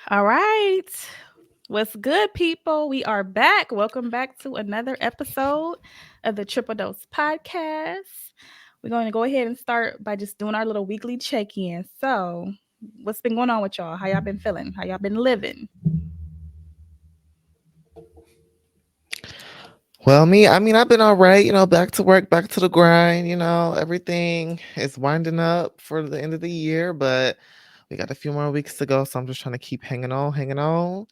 All right. What's good, people? We are back. Welcome back to another episode of the Triple Dose Podcast. We're going to go ahead and start by just doing our little weekly check in. So, what's been going on with y'all? How y'all been feeling? How y'all been living? Well, I've been all right, back to work, back to the grind, everything is winding up for the end of the year, but we got a few more weeks to go, so I'm just trying to keep hanging on,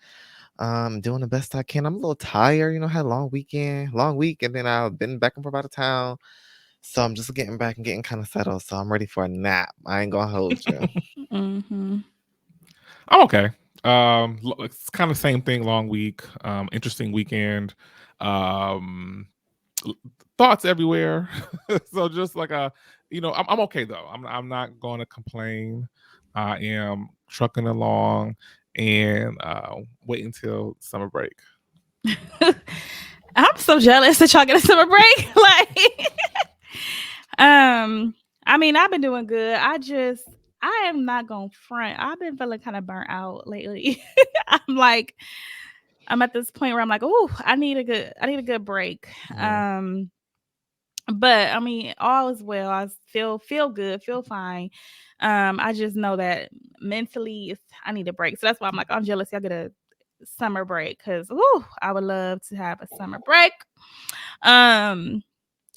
doing the best I can. I'm a little tired, had a long week, and then I've been back and forth out of town, so I'm just getting back and getting kind of settled, so I'm ready for a nap. I ain't gonna hold you. Mm-hmm. I'm okay. It's kind of same thing. Long week. Interesting weekend. Um, l- Thoughts everywhere. So just like I'm okay though. I'm not going to complain. I am trucking along and waiting till summer break. I'm so jealous that y'all get a summer break. um, I've been doing good. I am not gonna front. I've been feeling kind of burnt out lately. I'm like, I'm at this point where I'm like, oh, I need a good break. Yeah. But all is well. I feel good, feel fine. I just know that mentally, I need a break. So that's why I'm like, I'm jealous. Y'all get a summer break because, I would love to have a summer break. Um,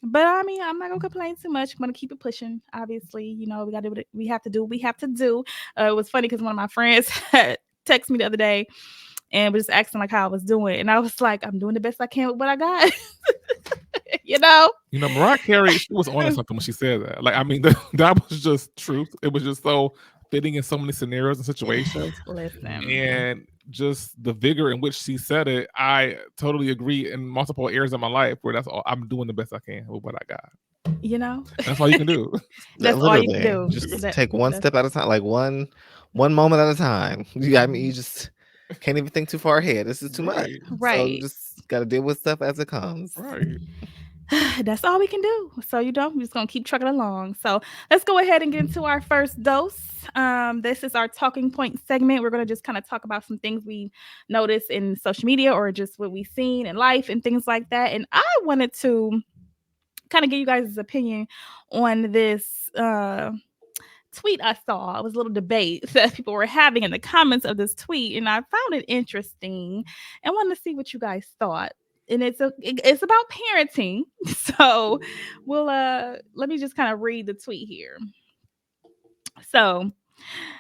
but I'm not gonna complain too much. I'm gonna keep it pushing. Obviously, we gotta do what we have to do. We have to do. It was funny because one of my friends had texted me the other day and was just asking like how I was doing, and I was like, I'm doing the best I can with what I got. you know. Mariah Carey, she was on to something when she said that. Like, I mean, that was just truth. It was just so fitting in so many scenarios and situations. Listen, And just the vigor in which she said it, I totally agree in multiple areas of my life where that's all I'm doing the best I can with what I got. you know, That's all you can do. that's all you can Literally, do. just That take one that's step at a time, like one moment at a time. You just can't even think too far ahead. This is too much. Right. So you right. just got to deal with stuff as it comes. Right. That's all we can do. So we're just gonna keep trucking along. So let's go ahead and get into our first dose. This is our talking point segment. We're gonna just kind of talk about some things we noticed in social media or just what we've seen in life and things like that. And I wanted to kind of give you guys' opinion on this tweet I saw. It was a little debate that people were having in the comments of this tweet, and I found it interesting and wanted to see what you guys thought. And it's about parenting. So we'll let me just kind of read the tweet here. So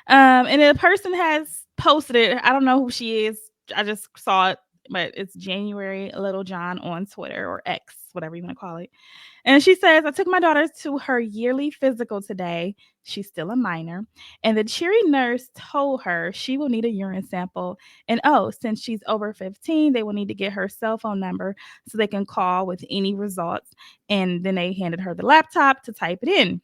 and the person has posted it. I don't know who she is. I just saw it, but it's January Little John on Twitter or X, whatever you want to call it. And she says, I took my daughter to her yearly physical today. She's still a minor. And the cheery nurse told her she will need a urine sample. And oh, since she's over 15, they will need to get her cell phone number so they can call with any results. And then they handed her the laptop to type it in.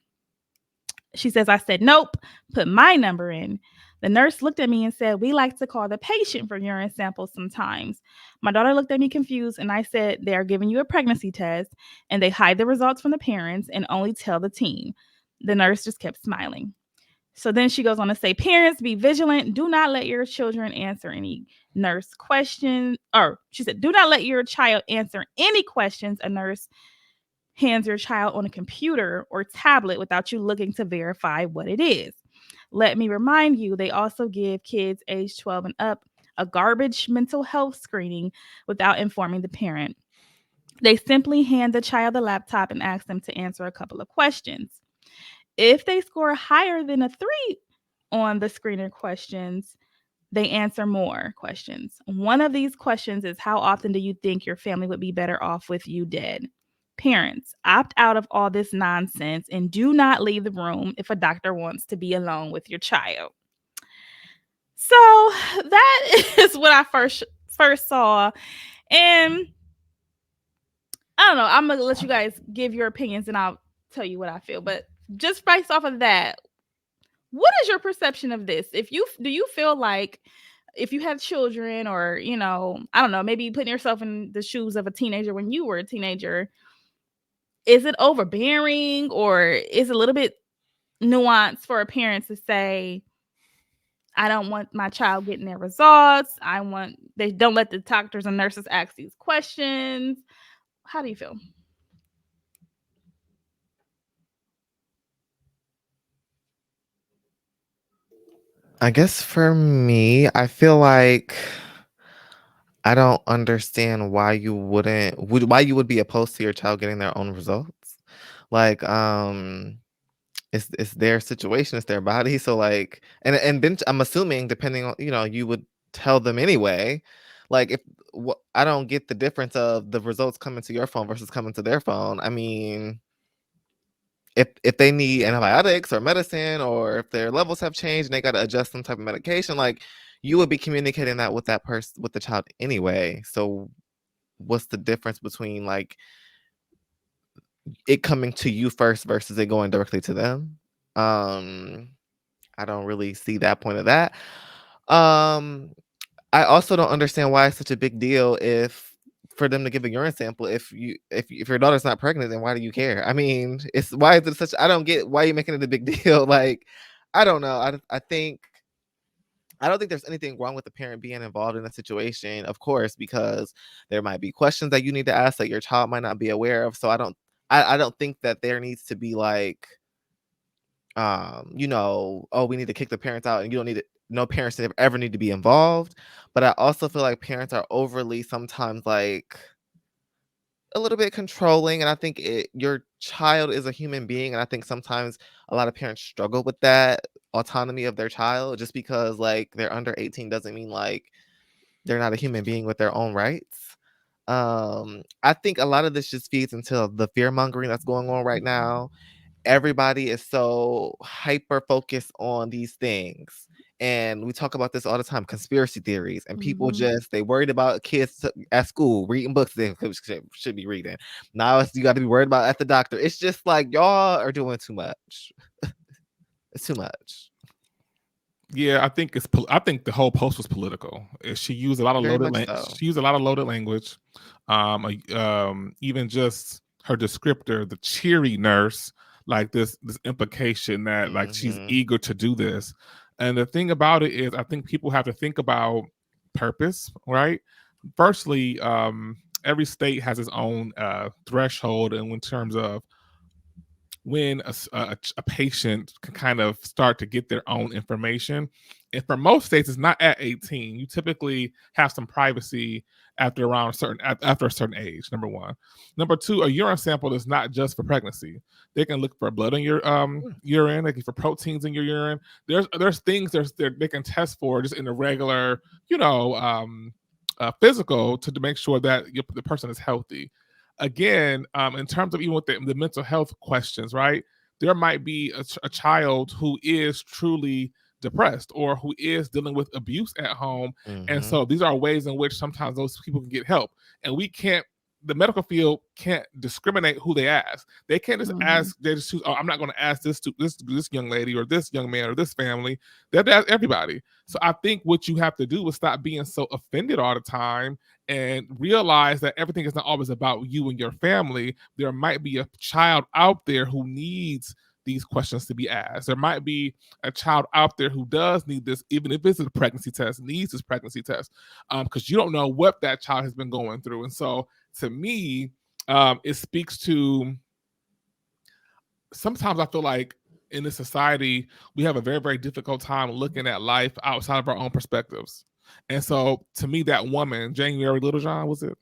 She says, I said, nope, put my number in. The nurse looked at me and said, we like to call the patient for urine samples sometimes. My daughter looked at me confused and I said, they are giving you a pregnancy test and they hide the results from the parents and only tell the team. The nurse just kept smiling. So then she goes on to say, parents, be vigilant. Do not let your children answer any nurse questions. Or she said, do not let your child answer any questions a nurse hands your child on a computer or tablet without you looking to verify what it is. Let me remind you, they also give kids age 12 and up a garbage mental health screening without informing the parent. They simply hand the child the laptop and ask them to answer a couple of questions. If they score higher than a 3 on the screener questions, they answer more questions. One of these questions is, how often do you think your family would be better off with you dead? Parents, opt out of all this nonsense and do not leave the room if a doctor wants to be alone with your child. So that is what I first saw. And I don't know, I'm gonna let you guys give your opinions and I'll tell you what I feel. But just based off of that, what is your perception of this? If you do you feel like if you have children or, I don't know, maybe putting yourself in the shoes of a teenager when you were a teenager, is it overbearing or is it a little bit nuanced for a parent to say, I don't want my child getting their results. They don't let the doctors and nurses ask these questions. How do you feel? I guess for me, I feel like I don't understand why why you would be opposed to your child getting their own results. Like, it's their situation, it's their body. So like, and then I'm assuming, depending on, you would tell them anyway. Like, I don't get the difference of the results coming to your phone versus coming to their phone. I mean, if they need antibiotics or medicine, or if their levels have changed and they got to adjust some type of medication, like, you would be communicating that with that person, with the child anyway. So what's the difference between like it coming to you first versus it going directly to them? I don't really see that point of that. Um, I also don't understand why it's such a big deal if for them to give a urine sample. If your daughter's not pregnant, then why do you care? I mean, it's why is it such? I don't get why you're making it a big deal. Like, I don't know. I don't think there's anything wrong with the parent being involved in a situation, of course, because there might be questions that you need to ask that your child might not be aware of. So I don't think that there needs to be like, oh, we need to kick the parents out, and you don't need it. No parents ever need to be involved. But I also feel like parents are overly sometimes like a little bit controlling, and I think your child is a human being, and I think sometimes a lot of parents struggle with that autonomy of their child. Just because like they're under 18 doesn't mean like they're not a human being with their own rights. I think a lot of this just feeds into the fear mongering that's going on right now. Everybody is so hyper focused on these things, and we talk about this all the time, conspiracy theories, and people they worried about kids at school reading books they should be reading. Now you got to be worried about at the doctor. It's just like, y'all are doing too much. It's too much. Yeah, I think the whole post was political. She used a lot of Very loaded much so. she used a lot of loaded language. Even just her descriptor, the cheery nurse, like this implication that like she's eager to do this. And the thing about it is, I think people have to think about purpose, right? Firstly, every state has its own threshold, and in terms of when a patient can kind of start to get their own information. And for most states, it's not at 18. You typically have some privacy after a certain age. Number one. Number two, a urine sample is not just for pregnancy. They can look for blood in your urine. They can for proteins in your urine. There's things they can test for just in the regular, physical to make sure that the person is healthy. Again, in terms of even with the mental health questions, right? There might be a child who is truly depressed or who is dealing with abuse at home. And so these are ways in which sometimes those people can get help. And the medical field can't discriminate who they ask. They can't just ask, they just choose, I'm not going to ask this young lady or this young man or this family. They have to ask everybody. So I think what you have to do is stop being so offended all the time and realize that everything is not always about you and your family. There might be a child out there who needs these questions to be asked. There might be a child out there who does need this, even if it's a pregnancy test, needs this pregnancy test, because you don't know what that child has been going through. And so to me, it speaks to, sometimes I feel like in this society, we have a very, very difficult time looking at life outside of our own perspectives. And so to me, that woman, January Littlejohn, was it?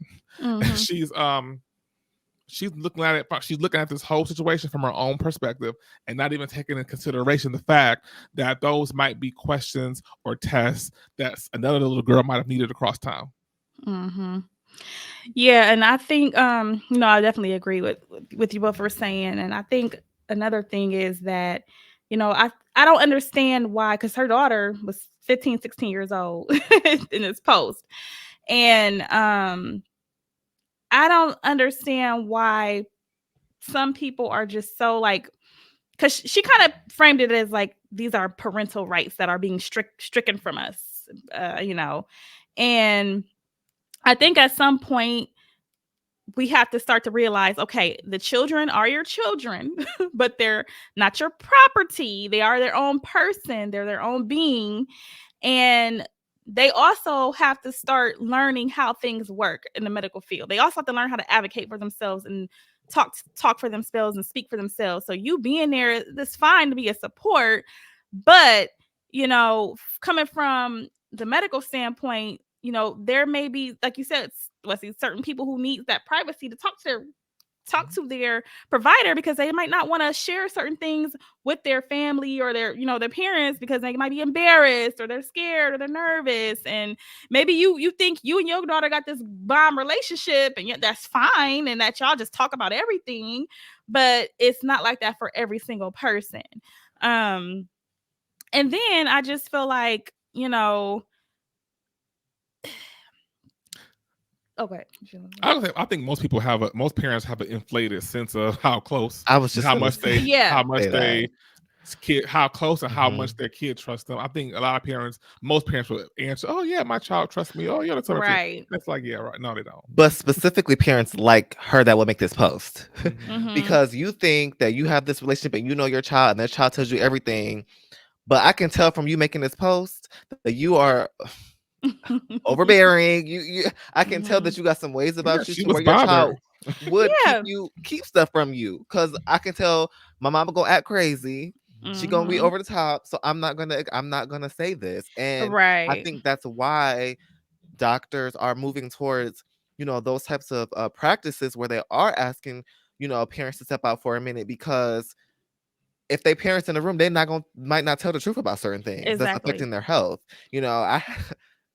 She's looking at this whole situation from her own perspective and not even taking into consideration the fact that those might be questions or tests that another little girl might have needed across town. Yeah, and I think I definitely agree with you both were saying. And I think another thing is that, I don't understand why, because her daughter was 15, 16 years old in this post. And I don't understand why some people are just so like, because she kind of framed it as like these are parental rights that are being stricken from us, and I think at some point we have to start to realize, okay, the children are your children, but they're not your property. They are their own person. They're their own being. And they also have to start learning how things work in the medical field. They also have to learn how to advocate for themselves and talk for themselves and speak for themselves. So you being there, that's fine to be a support, but coming from the medical standpoint, there may be, like you said, let's see, certain people who need that privacy to talk to their provider, because they might not want to share certain things with their family or their parents, because they might be embarrassed or they're scared or they're nervous. And maybe you think you and your daughter got this bomb relationship, and yet that's fine, and that y'all just talk about everything, but it's not like that for every single person. And then I just feel like, okay. I think most parents have an inflated sense of how close, I was just how gonna much say- they, Yeah. how much Say that. they how close and how Mhm. much their kid trusts them. I think a lot of most parents will answer, "Oh yeah, my child trusts me." Oh yeah, that's what Right. That's like, yeah, right. No, they don't. But specifically parents like her that would make this post. Mhm. Because you think that you have this relationship and you know your child and their child tells you everything. But I can tell from you making this post that you are overbearing. I can tell that you got some ways about you she to was where your child bothered. would Yeah. keep stuff from you. Cause I can tell my mama gonna act crazy. She gonna be Mhm. over the top. So I'm not gonna say this. And I Right. think that's why doctors are moving towards, those types of practices where they are asking, parents to step out for a minute, because if they parents in the room, they might not tell the truth about certain things that's Exactly. affecting their health.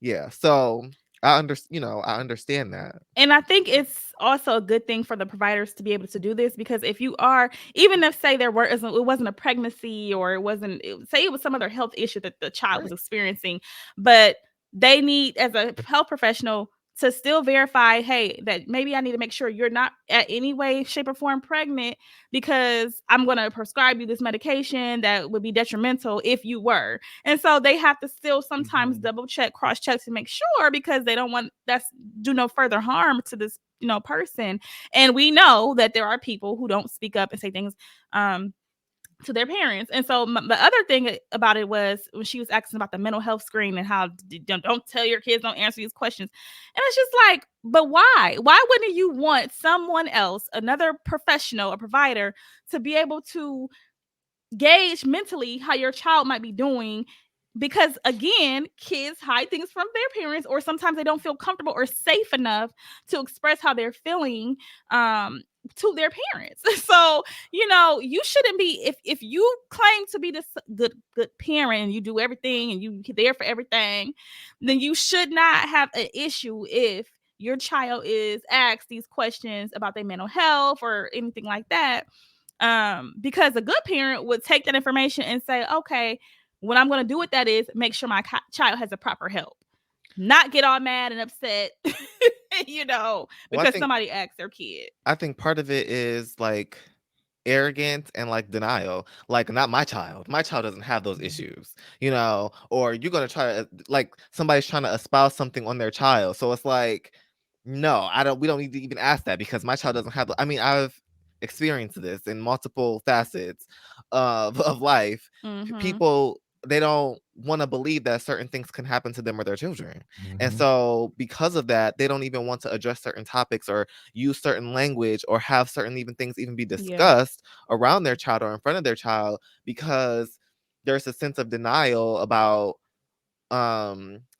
Yeah. So I understand that. And I think it's also a good thing for the providers to be able to do this, because if you are, even if say it wasn't a pregnancy, or say it was some other health issue that the child was experiencing, but they need, as a health professional, to still verify, hey, that maybe I need to make sure you're not at any way, shape, or form pregnant, because I'm going to prescribe you this medication that would be detrimental if you were. And so they have to still sometimes double check, cross check to make sure, because they don't want do no further harm to this person. And we know that there are people who don't speak up and say things to their parents. And so the other thing about it was when she was asking about the mental health screen and how don't tell your kids, don't answer these questions. And it's just like, but why wouldn't you want someone else, another professional, a provider, to be able to gauge mentally how your child might be doing? Because again, kids hide things from their parents, or sometimes they don't feel comfortable or safe enough to express how they're feeling to their parents. So you shouldn't be, if you claim to be this good parent and you do everything and you there for everything, then you should not have an issue if your child is asked these questions about their mental health or anything like that. Because a good parent would take that information and say, okay, what I'm going to do with that is make sure my child has a proper help, not get all mad and upset, because somebody asked their kid. I think part of it is like arrogance and like denial. Like, not my child. My child doesn't have those issues, or you're going to try to, like, somebody's trying to espouse something on their child. So it's like, no, we don't need to even ask that, because my child doesn't have, I've experienced this in multiple facets of life. Mhm. People, they don't want to believe that certain things can happen to them or their children. And Mhm. so because of that, they don't even want to address certain topics or use certain language or have certain things even be discussed around their child or in front of their child, because there's a sense of denial about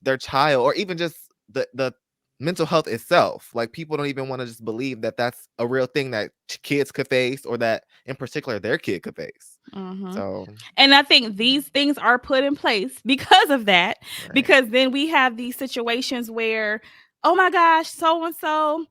their child, or even just the mental health itself. Like, people don't even want to just believe that that's a real thing that kids could face, or that in particular their kid could face. Mhm. So, and I think these things are put in place because of that. right. Because then we have these situations where, oh my gosh, so and so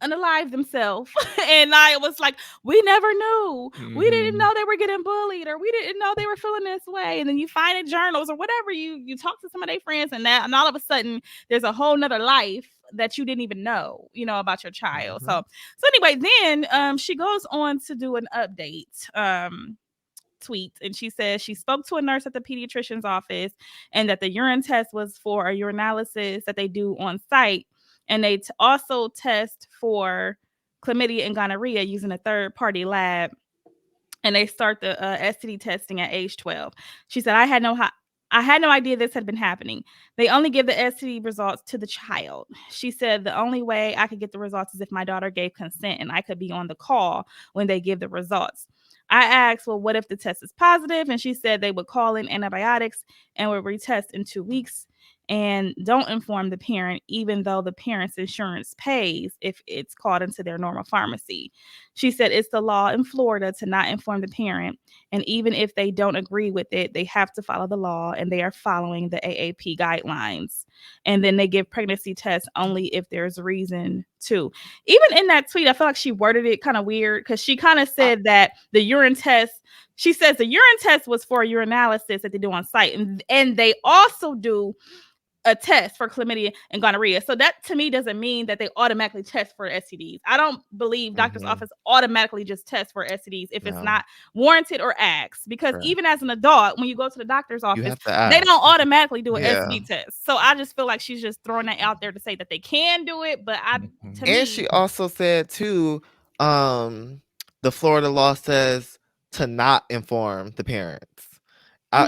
unalive themselves. And I was like, we never knew. We didn't Mhm. know they were getting bullied, or we didn't know they were feeling this way. And then you find in journals or whatever, you talk to some of their friends, and all of a sudden there's a whole nother life that you didn't even know, about your child. Mhm. So anyway, then she goes on to do an update tweet, and she says she spoke to a nurse at the pediatrician's office, and that the urine test was for a urinalysis that they do on site, and they also test for chlamydia and gonorrhea using a third-party lab, and they start the STD testing at age 12. She said, I had no I had no idea this had been happening. They only give the STD results to the child. She said the only way I could get the results is if my daughter gave consent and I could be on the call when they give the results. I asked, well, what if the test is positive? And she said they would call in antibiotics and would retest in 2 weeks and don't inform the parent, even though the parent's insurance pays if it's called into their normal pharmacy. She said it's the law in Florida to not inform the parent. And even if they don't agree with it, they have to follow the law and they are following the AAP guidelines. And then they give pregnancy tests only if there's reason to. Even in that tweet, I feel like she worded it kind of weird because she kind of said that the urine test, she says the urine test was for urinalysis that they do on site. And they also do a test for chlamydia and gonorrhea. So that to me doesn't mean that they automatically test for STDs. I don't believe doctor's office automatically just test for STDs if it's not warranted or asked. Because even as an adult, when you go to the doctor's office, they don't automatically do an STD test. So I just feel like she's just throwing that out there to say that they can do it. But she also said too, the Florida law says to not inform the parents.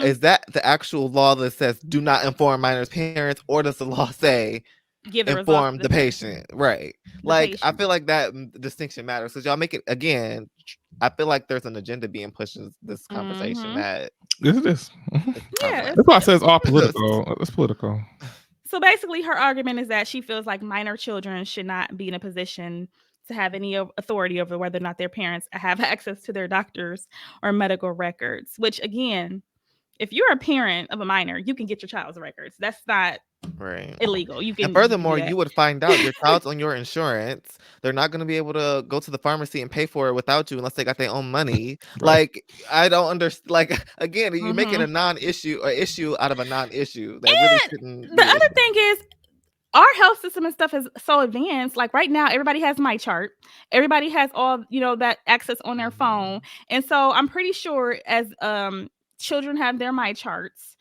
Is that the actual law that says do not inform minors' parents, or does the law say inform the patient? Right. Like, I feel like that distinction matters. So y'all make it again. I feel like there's an agenda being pushed in this conversation that this. Yeah, that's why I say it's all political. It's political. So basically, her argument is that she feels like minor children should not be in a position to have any authority over whether or not their parents have access to their doctors or medical records, which again, if you're a parent of a minor, you can get your child's records. That's not illegal. You can. And furthermore, you would find out your child's on your insurance. They're not going to be able to go to the pharmacy and pay for it without you unless they got their own money. Like, I don't understand. Like, again, you're making a non-issue or issue out of a non-issue. That really shouldn't. The other thing is, our health system and stuff is so advanced. Like right now, everybody has MyChart. Everybody has all, that access on their phone. And so I'm pretty sure as children have their MyCharts,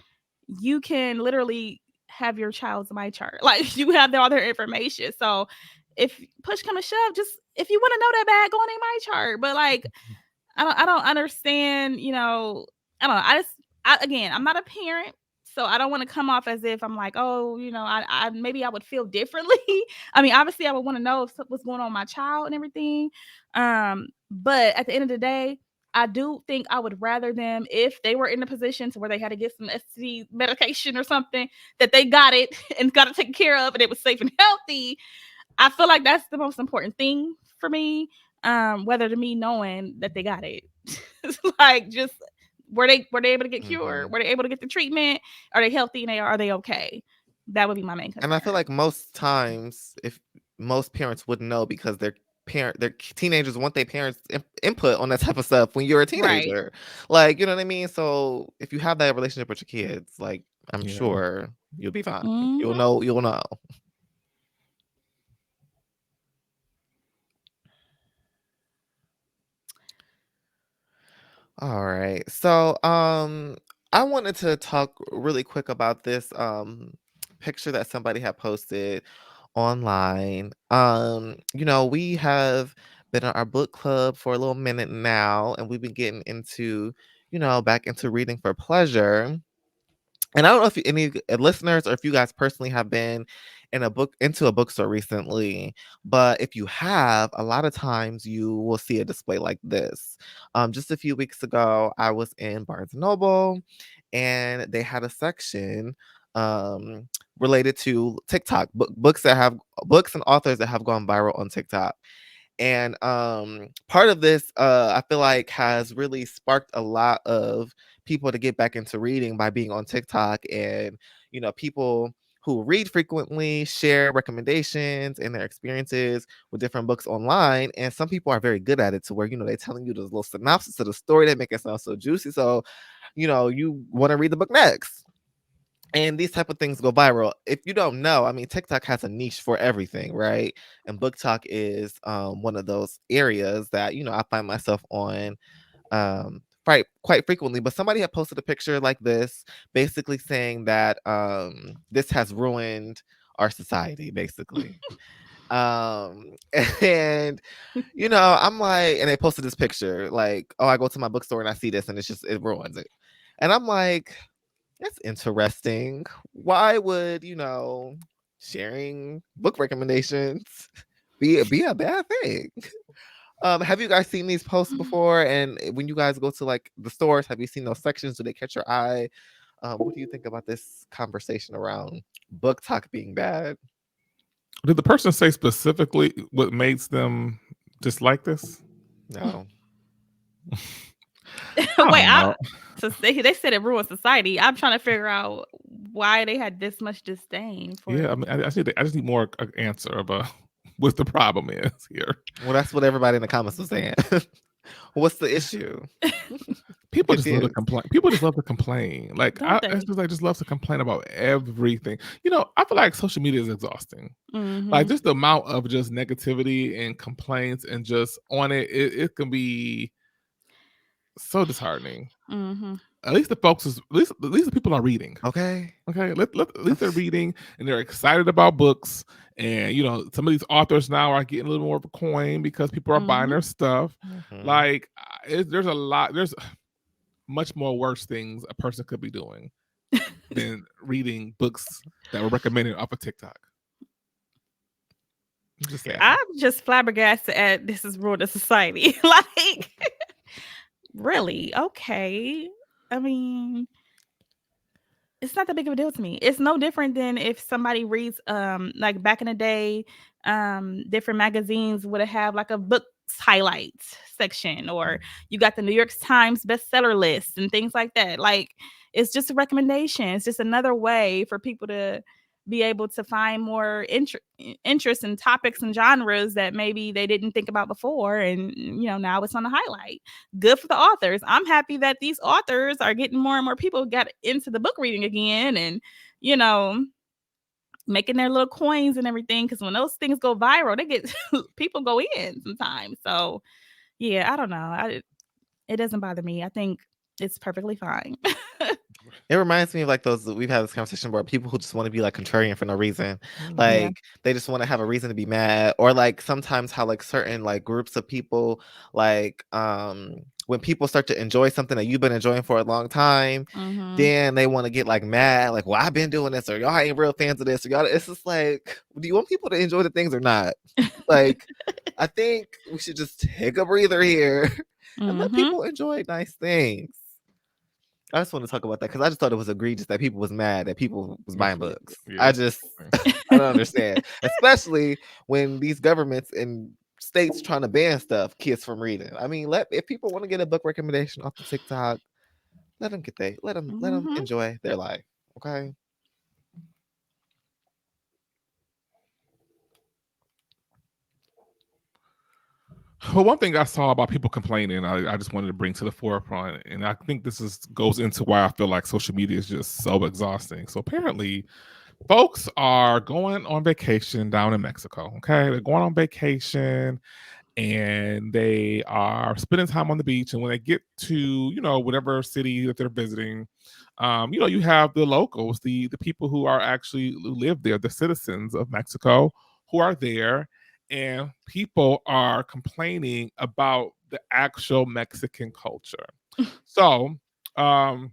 you can literally have your child's MyChart. Like you have all their information. So if push come to shove, just if you want to know that bad, go on a MyChart. But like, I don't understand, I don't know. Again, I'm not a parent. So I don't want to come off as if I'm like, oh, I maybe I would feel differently. I mean, obviously I would want to know what's going on with my child and everything. But at the end of the day, I do think I would rather them, if they were in a position to where they had to get some STD medication or something, that they got it and got it taken care of and it was safe and healthy. I feel like that's the most important thing for me. Whether to me knowing that they got it. Like just were they able to get cured? Were they able to get the treatment? Are they healthy and are they okay? That would be my main concern. And I feel like most times, if most parents wouldn't know because their teenagers want their parents' input on that type of stuff when you're a teenager. Right. Like, you know what I mean? So if you have that relationship with your kids, like I'm sure you'll be fine. Mm-hmm. You'll know. All right. So I wanted to talk really quick about this picture that somebody had posted online. We have been in our book club for a little minute now, and we've been getting into, back into reading for pleasure. And I don't know if any listeners or if you guys personally have been into a bookstore recently, but if you have, a lot of times you will see a display like this. Just a few weeks ago, I was in Barnes & Noble, and they had a section related to TikTok, books and authors that have gone viral on TikTok. And part of this, I feel like, has really sparked a lot of people to get back into reading by being on TikTok. And, people who read frequently share recommendations and their experiences with different books online. And some people are very good at it to where, they're telling you the little synopsis of the story that make it sound so juicy. So, you want to read the book next. And these type of things go viral. If you don't know, I mean, TikTok has a niche for everything, right? And Book Talk is one of those areas that, I find myself on quite frequently. But somebody had posted a picture like this, basically saying that this has ruined our society, basically. And I'm like, and they posted this picture like, oh, I go to my bookstore and I see this and it ruins it. And I'm like, That's interesting. Why would sharing book recommendations be a bad thing? Have you guys seen these posts before? And when you guys go to like the stores, have you seen those sections? Do they catch your eye? What do you think about this conversation around book talk being bad? Did the person say specifically what makes them dislike this? No. Wait, so they said it ruins society. I'm trying to figure out why they had this much disdain for. Yeah, I mean, I just need more answer about what the problem is here. Well, that's what everybody in the comments was saying. What's the issue? People just love to complain. People just love to complain. Like it's just like just love to complain about everything. I feel like social media is exhausting. Like just the amount of just negativity and complaints and just on it can be so disheartening. At least the folks at least the people are reading. Okay. At least they're reading and they're excited about books. And some of these authors now are getting a little more of a coin because people are buying their stuff. Like there's much more worse things a person could be doing than reading books that were recommended off of TikTok. I'm just flabbergasted at this is ruined society. Like, really? Okay. I mean, it's not that big of a deal to me. It's no different than if somebody reads, like back in the day, different magazines would have like a books highlights section, or you got the New York Times bestseller list and things like that. Like, it's just a recommendation. It's just another way for people to be able to find more interest in topics and genres that maybe they didn't think about before. And, now it's on the highlight. Good for the authors. I'm happy that these authors are getting more and more people got into the book reading again and, making their little coins and everything. Because when those things go viral, they get people go in sometimes. So, yeah, I don't know. It doesn't bother me. I think it's perfectly fine. It reminds me of like those, we've had this conversation where people who just want to be like contrarian for no reason. Like they just want to have a reason to be mad, or like sometimes how like certain like groups of people, like when people start to enjoy something that you've been enjoying for a long time, then they want to get like mad, like, well, I've been doing this, or y'all ain't real fans of this, or y'all. It's just like, do you want people to enjoy the things or not? Like, I think we should just take a breather here and let people enjoy nice things. I just want to talk about that because I just thought it was egregious that people was mad that people was buying books. Yeah. I don't understand, especially when these governments and states trying to ban kids from reading. I mean, if people want to get a book recommendation off of TikTok, let them enjoy their life. Okay. Well, one thing I saw about people complaining, I just wanted to bring to the forefront, and I think this goes into why I feel like social media is just so exhausting. So apparently, folks are going on vacation down in Mexico. Okay, they're going on vacation, and they are spending time on the beach. And when they get to whatever city that they're visiting, you have the locals, the people who live there, the citizens of Mexico who are there. And people are complaining about the actual Mexican culture. So on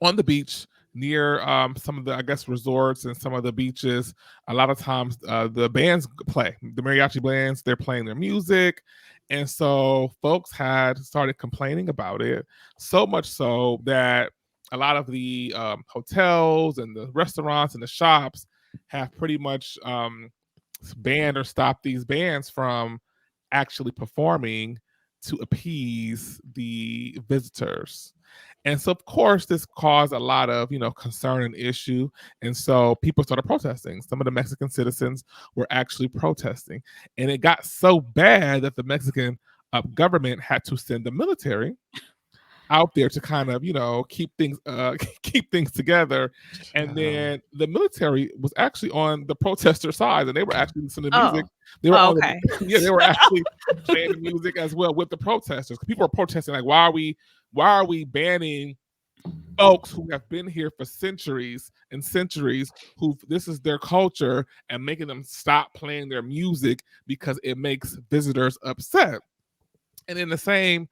the beach near some of the, I guess, resorts and some of the beaches, a lot of times the bands play. The mariachi bands, they're playing their music. And so folks had started complaining about it, so much so that a lot of the hotels and the restaurants and the shops have pretty much banned or stopped these bands from actually performing to appease the visitors. And so, of course, this caused a lot of, concern and issue. And so people started protesting. Some of the Mexican citizens were actually protesting. And it got so bad that the Mexican government had to send the military out there to kind of keep things together. And then the military was actually on the protester side, and they were actually listening to music. They were okay. They were actually playing the music as well with the protesters. People are protesting like, why are we banning folks who have been here for centuries and centuries, who this is their culture, and making them stop playing their music because it makes visitors upset. And in the same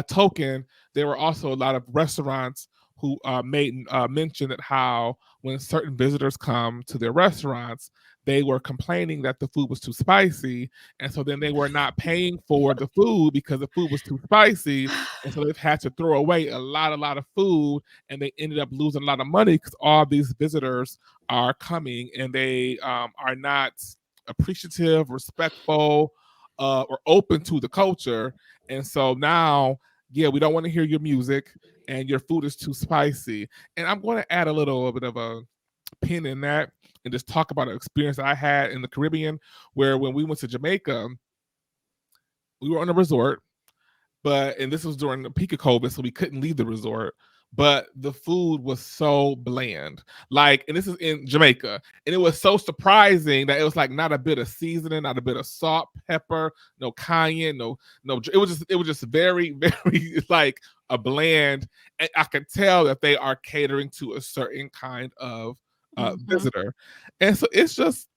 token, there were also a lot of restaurants who made mention that how when certain visitors come to their restaurants, they were complaining that the food was too spicy, and so then they were not paying for the food because the food was too spicy, and so they've had to throw away a lot of food, and they ended up losing a lot of money because all these visitors are coming and they are not appreciative, respectful, or open to the culture, and so now, yeah, we don't want to hear your music, and your food is too spicy. And I'm going to add a little bit of a pin in that and just talk about an experience I had in the Caribbean where when we went to Jamaica, we were on a resort, and this was during the peak of COVID, so we couldn't leave the resort. But the food was so bland. And this is in Jamaica, and it was so surprising that it was like not a bit of seasoning, not a bit of salt, pepper, no cayenne, no. It was just very, very like a bland. And I could tell that they are catering to a certain kind of visitor, and so it's just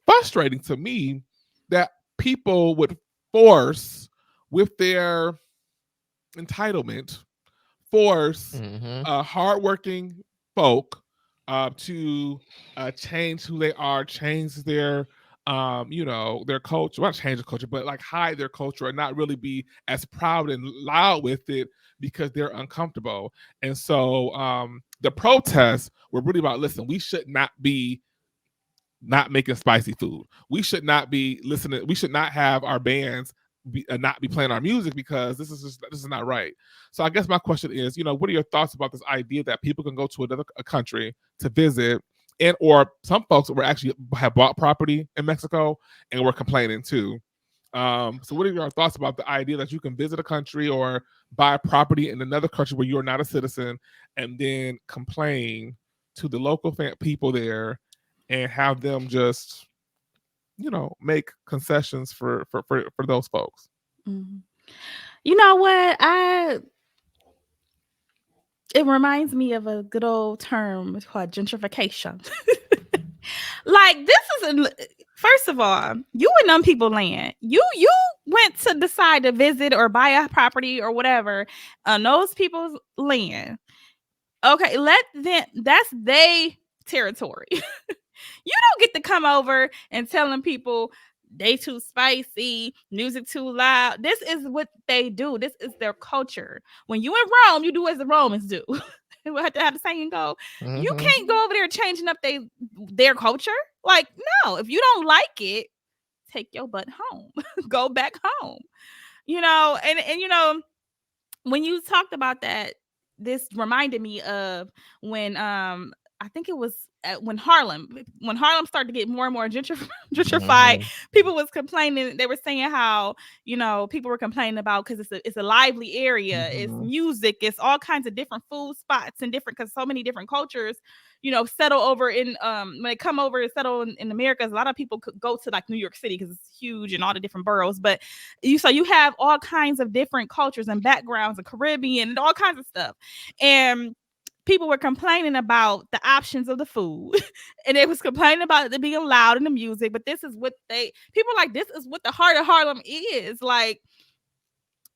frustrating to me that people would force with their entitlement force hardworking folk to change who they are, change their their culture, not change the culture, but like hide their culture and not really be as proud and loud with it because they're uncomfortable. And so the protests were really about, listen, we should not be not making spicy food. We should not be listening. We should not have our bands not be playing our music because this is not right. So I guess my question is, what are your thoughts about this idea that people can go to another country to visit, and or some folks were actually have bought property in Mexico and were complaining too. So what are your thoughts about the idea that you can visit a country or buy property in another country where you are not a citizen and then complain to the local people there and have them just make concessions for those folks? Mm-hmm. You know what? It reminds me of a good old term called gentrification. Like, this is first of all, you in them people land. You went to decide to visit or buy a property or whatever on those people's land. Okay, let them. That's their territory. You don't get to come over and telling people they too spicy, music too loud. This is what they do. This is their culture. When you in Rome, you do as the Romans do. We have to have the saying go. You can't go over there changing up their culture. Like, no, if you don't like it, take your butt home. Go back home. And when you talked about that, this reminded me of when I think it was when Harlem started to get more and more gentrified. People was complaining. They were saying how people were complaining about because it's a lively area. It's music. It's all kinds of different food spots and different because so many different cultures settle over in when they come over and settle in America. A lot of people could go to like New York City because it's huge and all the different boroughs. But you have all kinds of different cultures and backgrounds, the Caribbean and all kinds of stuff. And people were complaining about the options of the food and they was complaining about it being loud in the music, but this is what people like, this is what the heart of Harlem is like.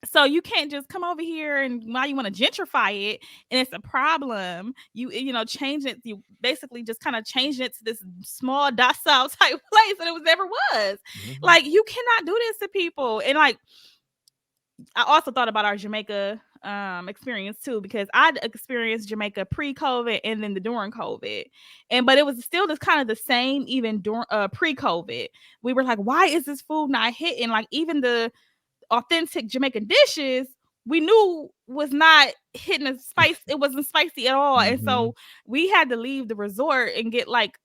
So you can't just come over here and now you want to gentrify it and it's a problem. You change it. You basically just kind of change it to this small docile type place that it never was. Like, you cannot do this to people. And like, I also thought about our Jamaica experience too, because I'd experienced Jamaica pre-COVID and then during COVID, but it was still just kind of the same even during pre-COVID. We were like, why is this food not hitting? Like, even the authentic Jamaican dishes we knew was not hitting the spice. It wasn't spicy at all. And so we had to leave the resort and get like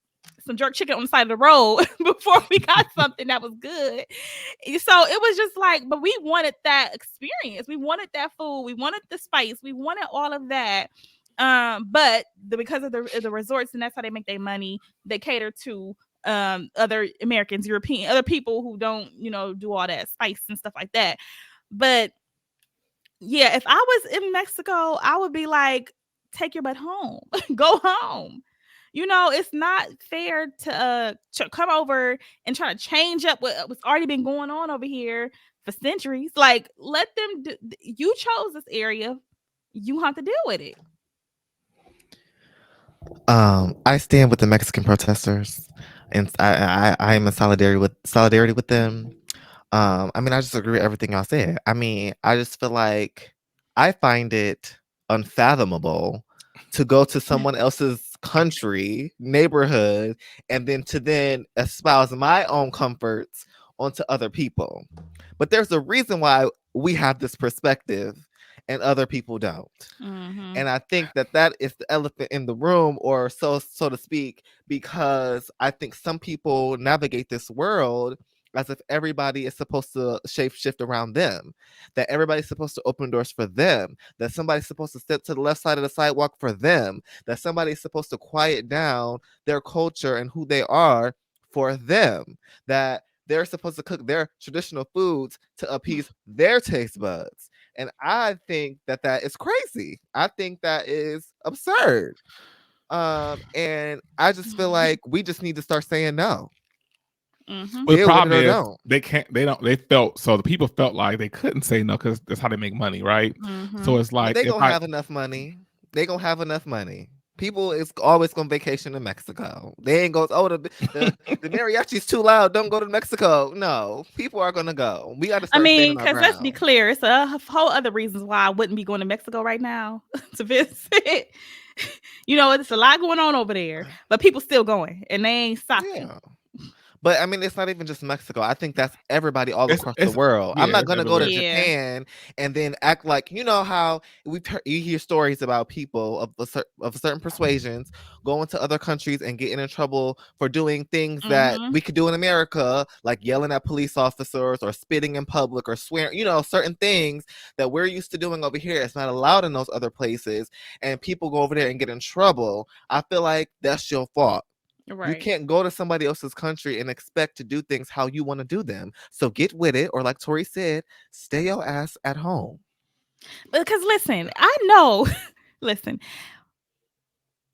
some jerk chicken on the side of the road before we got something that was good. So it was just like, but we wanted that experience. We wanted that food. We wanted the spice. We wanted all of that. But because of the resorts, and that's how they make their money, they cater to other Americans, European, other people who don't, do all that spice and stuff like that. But yeah, if I was in Mexico, I would be like, take your butt home, go home. It's not fair to come over and try to change up what's already been going on over here for centuries. Like, let them you chose this area. You have to deal with it. I stand with the Mexican protesters, and I am in solidarity with them. I mean, I just agree with everything y'all said. I mean, I just feel like I find it unfathomable to go to someone else's country, neighborhood, and then espouse my own comforts onto other people. But there's a reason why we have this perspective and other people don't. Mm-hmm. And I think that is the elephant in the room, or so to speak, because I think some people navigate this world as if everybody is supposed to shape shift around them, that everybody's supposed to open doors for them, that somebody's supposed to step to the left side of the sidewalk for them, that somebody's supposed to quiet down their culture and who they are for them, that they're supposed to cook their traditional foods to appease their taste buds. And I think that is crazy. I think that is absurd. And I just feel like we just need to start saying no. Mm-hmm. Well, the Deal with it problem or is don't. they can't. They don't. They felt so. The people felt like they couldn't say no because that's how they make money, right? Mm-hmm. So it's Well, like they if gonna I have enough money. They gonna have enough money. People is always gonna vacation to Mexico. They ain't go. Oh, the mariachi's too loud. Don't go to Mexico. No, people are gonna go. We got to I start mean, standing our because let's be ground. clear, it's a whole other reasons why I wouldn't be going to Mexico right now to visit. You know, it's a lot going on over there, but people still going and they ain't stopping. Yeah. But I mean, it's not even just Mexico. I think that's everybody all it's across the it's world. I'm yeah, not it's gonna go to everywhere. Yeah. Japan and then act like, you know how you hear stories about people of certain persuasions going to other countries and getting in trouble for doing things that Mm-hmm. we could do in America, like yelling at police officers or spitting in public or swearing. You know, certain things that we're used to doing over here. It's not allowed in those other places, and people go over there and get in trouble. I feel like that's your fault. Right. You can't go to somebody else's country and expect to do things how you want to do them. So get with it, or like Tori said, stay your ass at home. Because listen, I know, listen,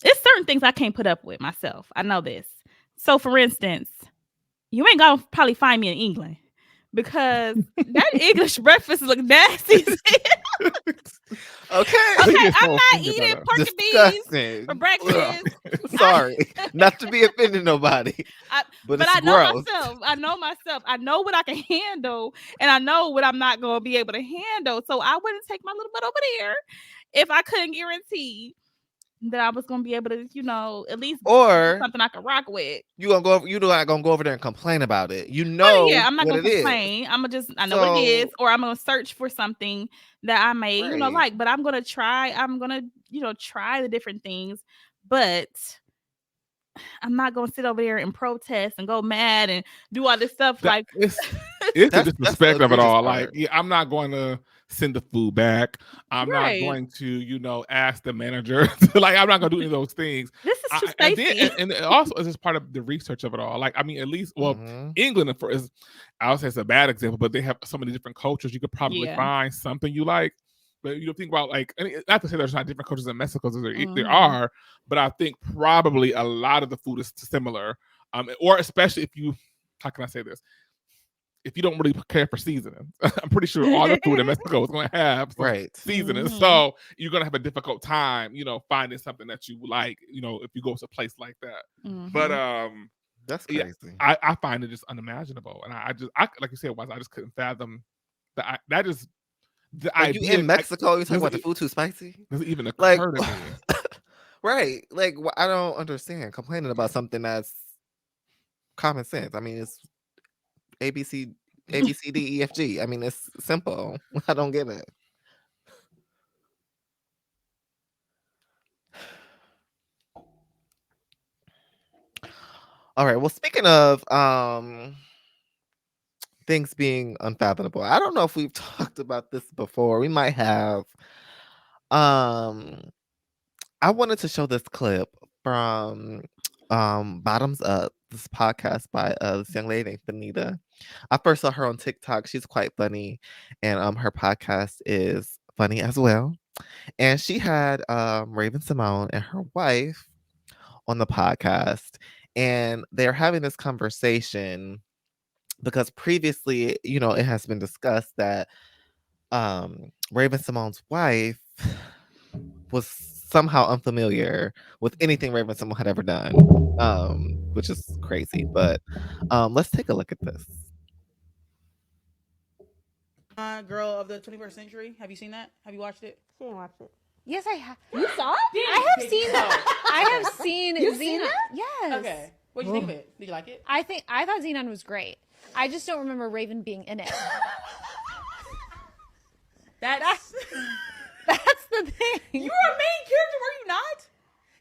it's certain things I can't put up with myself. I know this. So, for instance, you ain't gonna probably find me in England because that English breakfast look nasty. Okay. They Okay, get I'm so not offended by eating that. pork and beans Disgusting. for Ugh. breakfast. Sorry, not to be offending nobody, but But it's I know gross. myself. I know myself. I know what I can handle, and I know what I'm not going to be able to handle. So I wouldn't take my little butt over there if I couldn't guarantee that I was going to be able to, you know, at least do Or something I can rock with. you're not gonna go over there and complain about it. You Well, know yeah, I'm not what gonna it is. complain. I know what it is, So or I'm gonna search for something that I may, you know, right. like. But I'm gonna try. I'm gonna, you know, try the different things. But I'm not gonna sit over there and protest and go mad and do all this stuff. That Like, it's the That's the disrespect of it egregious all. Like, part. yeah, I'm not going to send the food back. I'm not right? going to, ask the manager. Like, I'm not going to do any of those things. This is too And then, safety. and it also is just part of the research of it all. Like, I mean, at least, well, Mhm. England I would say it's a bad example, but they have so many different cultures. You could probably Yeah. find something you like. But you think about like, not to say there's not different cultures in Mexico, there Mhm. are, but I think probably a lot of the food is similar. Or especially if you, how can I say this? If you don't really care for seasoning, I'm pretty sure all the food in Mexico is going to have some Right. seasoning. Mhm. So you're going to have a difficult time, finding something that you like, if you go to a place like that. But Mhm. That's yeah, crazy. I find it just unimaginable, and I like you said, I just couldn't fathom that. That is the Like you idea. in Mexico, you talking doesn't about the food too spicy? doesn't even Like, occur to me. right? Like, I don't understand complaining about something that's common sense. I mean, it's ABC, ABCDEFG. I mean, it's simple. I don't get it. All right. Well, speaking of things being unfathomable, I don't know if we've talked about this before. We might have. Um, I wanted to show this clip from Bottoms Up, this podcast by this young lady named Benita. I first saw her on TikTok. She's quite funny, and her podcast is funny as well. And she had Raven Simone and her wife on the podcast, and they're having this conversation because previously, it has been discussed that Raven Simone's wife was somehow unfamiliar with anything Raven Symoné had ever done, which is crazy. But let's take a look at this. Girl of the 21st Century. Have you seen that? Have you watched it? She didn't watch it. Yes, I have. You saw it? I have seen that. I have seen You've Xenon. seen that? Yes. Okay. What did you think of it? Did you like it? I thought Xenon was great. I just don't remember Raven being in it. That's That's the thing. you were a main character, were you not?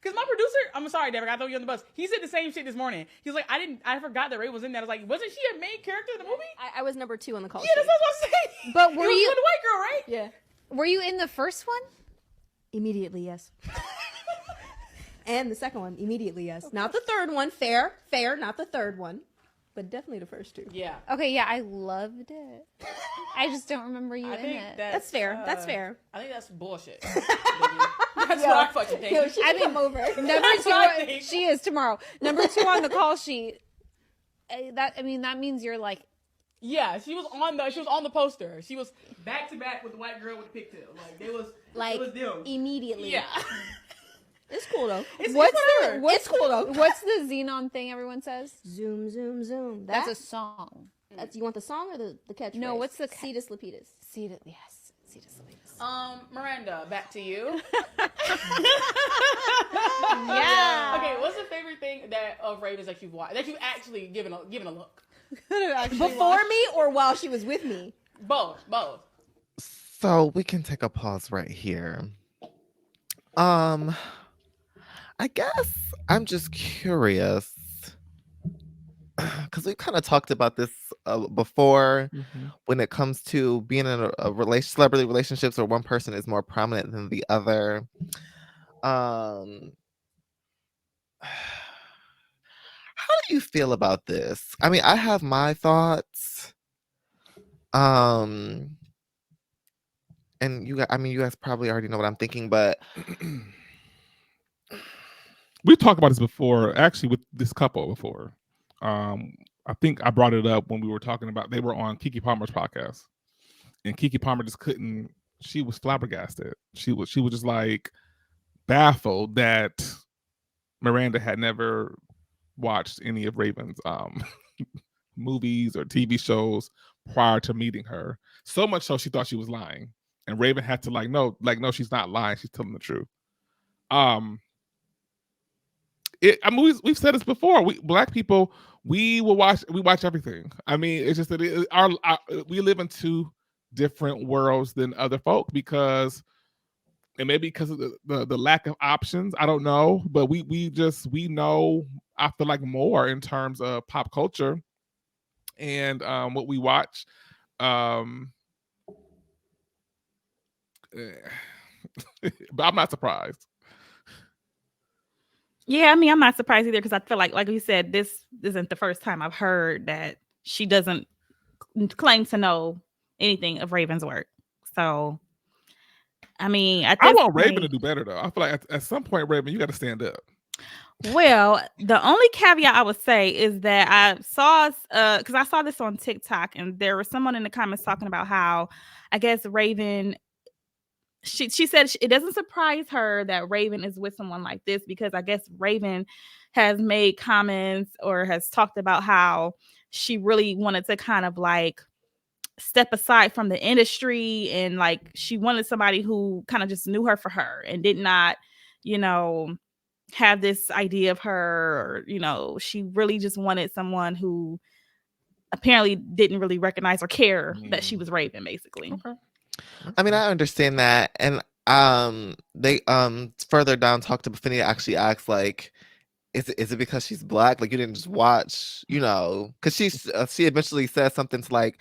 Because my producer, I'm sorry, Derek, I throw you on the bus. He said the same shit this morning. He was like, I forgot that Ray was in that. I was like, wasn't she a main character in the movie? I was number 2 on the call Yeah, sheet. that's what I was saying. But It were was you with the white girl, right? Yeah. were you in the first one? Immediately, yes. And the second one, immediately, yes. Not the third one. Fair, not the third one. But definitely the first 2. Yeah. Okay, yeah, I loved it. I just don't remember you I in think it. That's fair. That's fair. I think that's bullshit. Baby. That's what I fucking think. Yo, she I can come over. Number That's what I 2, think. she is tomorrow. Number 2 on the call sheet. That means you're like, Yeah, she was on the poster. She was back to back with the white girl with the pigtails. Like it was them. Immediately. Yeah. It's cool though. It's What's whatever. It's cool though. what's the Xenon thing everyone says? Zoom, zoom, zoom. That's a song. That's you want the song or the catchphrase? No, what's the Cetus Lapidus? Yes, Cetus Lapidus. Miranda, back to you. Yeah. Okay, what's the favorite thing of Ravens that you've watched that you've actually given a look? Before me or while she was with me? Both. So we can take a pause right here. I guess I'm just curious because we kind of talked about this before when it comes to being in celebrity relationships where one person is more prominent than the other. How do you feel about this? I mean, I have my thoughts. And you guys probably already know what I'm thinking, but We've talked about this before, actually, with this couple before. I think I brought it up when we were talking about, they were on Keke Palmer's podcast, and Keke Palmer just couldn't. She was flabbergasted. She was just like baffled that Miranda had never watched any of Raven's movies or TV shows prior to meeting her. So much so she thought she was lying, and Raven had to no, she's not lying. She's telling the truth. We've said this before. Black people, we watch everything. I mean, it's just that we live in 2 different worlds than other folk because, and maybe because of the lack of options. I don't know, but we know, I feel like, more in terms of pop culture and what we watch. But I'm not surprised. Yeah, I mean, I'm not surprised either because I feel like you said, this isn't the first time I've heard that she doesn't claim to know anything of Raven's work. So, I mean, I want Raven to do better, though. I feel like at some point, Raven, you got to stand up. Well, the only caveat I would say is that I saw, because I saw this on TikTok, and there was someone in the comments talking about how, I guess, Raven, she said it doesn't surprise her that Raven is with someone like this because I guess Raven has made comments or has talked about how she really wanted to kind of step aside from the industry, and she wanted somebody who kind of just knew her for her and did not, have this idea of her, or, she really just wanted someone who apparently didn't really recognize or care that she was Raven, basically. Okay. I mean, I understand that, and they further down talked to Affinity actually asked is it because she's Black? You didn't just watch, because she eventually said something to I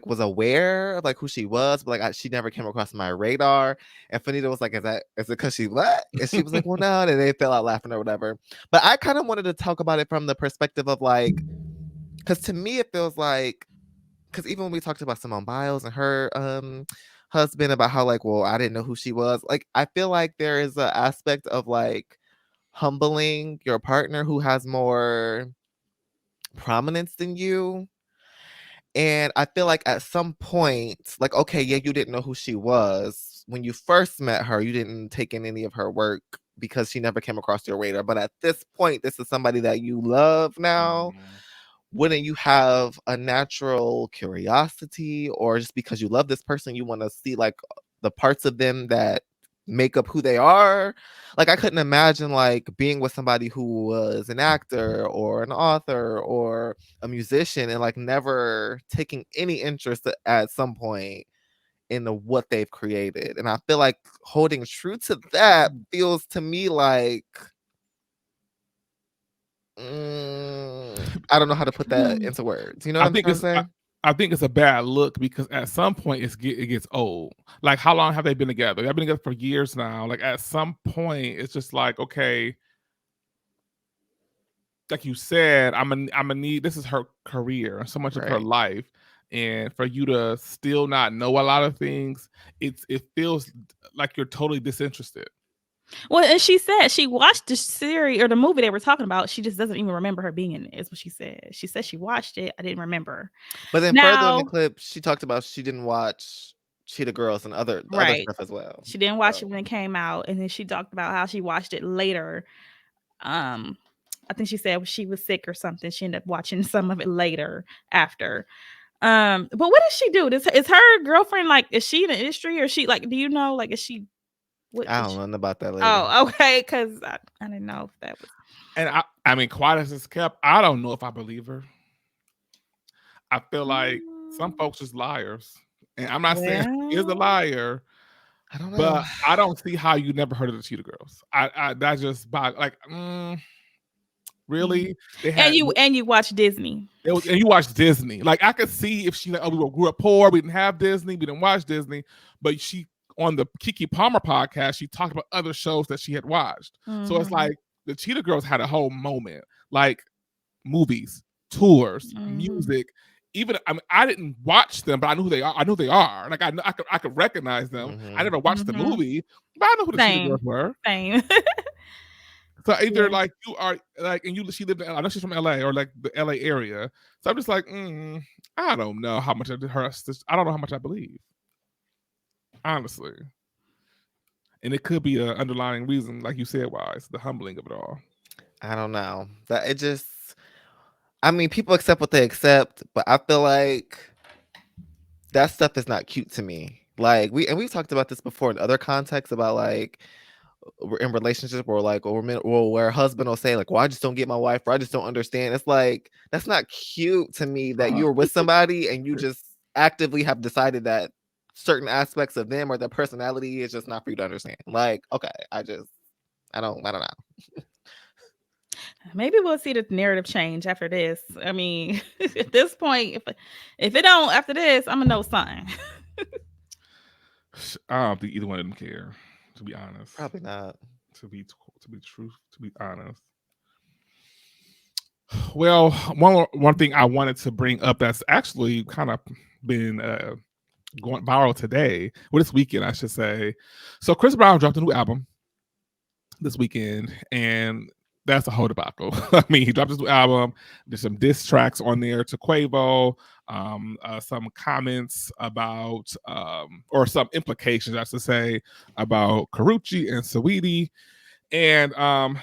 was aware of who she was, but she never came across my radar. And Fanita was like, is it because she Black? And she was like, well, no, and they fell out laughing or whatever. But I kind of wanted to talk about it from the perspective of because to me it feels because even when we talked about Simone Biles and her husband about how well, I didn't know who she was, I feel like there is an aspect of humbling your partner who has more prominence than you. And I feel like at some point, okay, yeah, you didn't know who she was, when you first met her, you didn't take in any of her work because she never came across your radar. But at this point, this is somebody that you love now. Wouldn't you have a natural curiosity, or just because you love this person, you want to see like the parts of them that make up who they are? Like, I couldn't imagine like being with somebody who was an actor or an author or a musician and like never taking any interest at some point in what they've created. And I feel like holding true to that feels to me like I don't know how to put that into words. You know what I'm trying to say? I think it's a bad look because at some point it gets old. Like, how long have they been together? They've been together for years now. Like, at some point, it's just like, okay, like you said, I'm gonna need, this is her career, so much of her life, and for you to still not know a lot of things, it feels like you're totally disinterested. Well, and she said she watched the series or the movie they were talking about. She just doesn't even remember her being in it, is what she said. She said she watched it. I didn't remember. But then further in the clip, she talked about she didn't watch Cheetah Girls and other stuff as well. She didn't watch it when it came out, and then she talked about how she watched it later. I think she said she was sick or something. She ended up watching some of it later after. But what does she do? Is her girlfriend, like, is she in the industry, or she, like, do you know, like, is she? I don't know about that lady. Oh, okay, because I didn't know if that was. And I mean, quiet as it's kept, I don't know if I believe her. I feel like some folks is liars, and I'm not saying she is a liar. I don't know, but I don't see how you never heard of the Cheetah Girls. That just like really. And you watch Disney. And you watch Disney. Like, I could see if she like, we grew up poor, we didn't have Disney, we didn't watch Disney, but she, on the Keke Palmer podcast, she talked about other shows that she had watched. So it's like the Cheetah Girls had a whole moment, like movies, tours, music. Even I didn't watch them, but I knew who they are. I knew they are. Like, I could recognize them. I never watched the movie, but I know who the Cheetah Girls were. Same. So either like you are like, and she lived in, I know she's from LA or like the LA area. So I'm just like, I don't know how much I don't know how much I believe, honestly. And it could be an underlying reason, like you said, why it's the humbling of it all. I don't know. That it just, I mean, people accept what they accept, but I feel like that stuff is not cute to me. Like, we've talked about this before in other contexts about like we're in relationships where like where a husband will say like, well, I just don't get my wife, or I just don't understand. It's like, that's not cute to me that you were with somebody and you just actively have decided that certain aspects of them or their personality is just not for you to understand. Like, okay, I don't know. Maybe we'll see the narrative change after this. I mean, at this point, if it don't after this, I'm gonna know something. I don't think either one of them care, to be honest. Probably not. To be honest. Well, one thing I wanted to bring up that's actually kind of been going viral today, well, this weekend, I should say. So Chris Brown dropped a new album this weekend, and that's a whole debacle. I mean, he dropped his new album. There's some diss tracks on there to Quavo, some comments about, or some implications, I should say, about Karrueche and Saweetie. And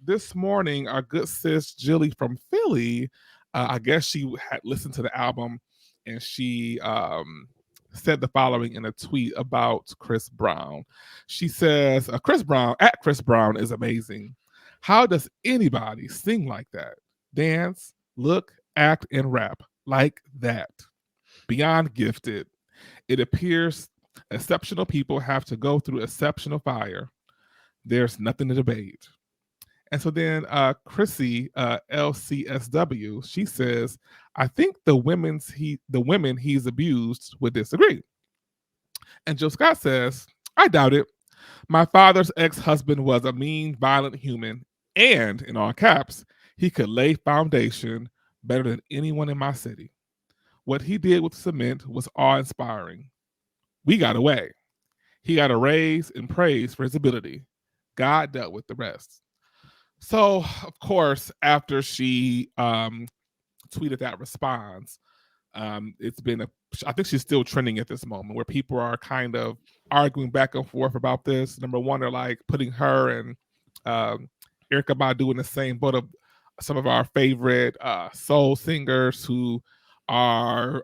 this morning, our good sis Jilly from Philly, I guess she had listened to the album, and she said the following in a tweet about Chris Brown. She says, Chris Brown is amazing. How does anybody sing like that? Dance, look, act, and rap like that? Beyond gifted. It appears exceptional people have to go through exceptional fire. There's nothing to debate. And so then Chrissy, LCSW, she says, I think the women he's abused would disagree. And Jill Scott says, I doubt it. My father's ex-husband was a mean, violent human, and in all caps, he could lay foundation better than anyone in my city. What he did with cement was awe-inspiring. We got away. He got a raise and praise for his ability. God dealt with the rest. So, of course, after she tweeted that response, It's been I think she's still trending at this moment, where people are kind of arguing back and forth about this. Number one, they're like putting her and Erykah Badu in the same boat of some of our favorite soul singers who are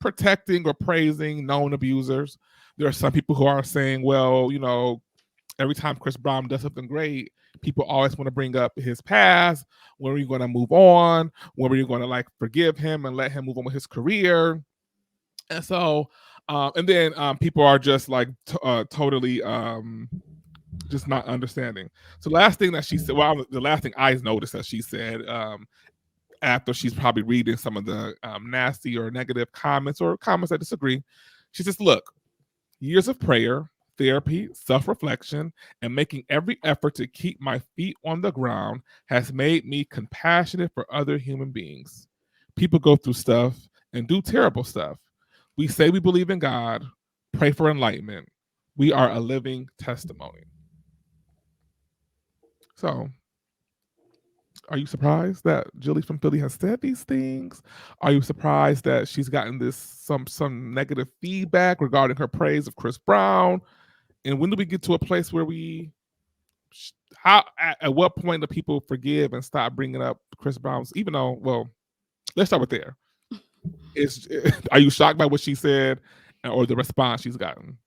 protecting or praising known abusers. There are some people who are saying, well, you know, every time Chris Brown does something great, people always want to bring up his past. When are you going to move on? When are you going to like forgive him and let him move on with his career? And so, and then people are just like totally just not understanding. So last thing that she said, well, the last thing I noticed that she said after she's probably reading some of the nasty or negative comments or comments that disagree, she says, look, years of prayer, therapy, self-reflection, and making every effort to keep my feet on the ground has made me compassionate for other human beings. People go through stuff and do terrible stuff. We say we believe in God, pray for enlightenment. We are a living testimony. So, are you surprised that Julie from Philly has said these things? Are you surprised that she's gotten this some negative feedback regarding her praise of Chris Brown? And when do we get to a place where at what point do people forgive and stop bringing up Chris Brown's? Even though, well, let's start with there. Are you shocked by what she said or the response she's gotten?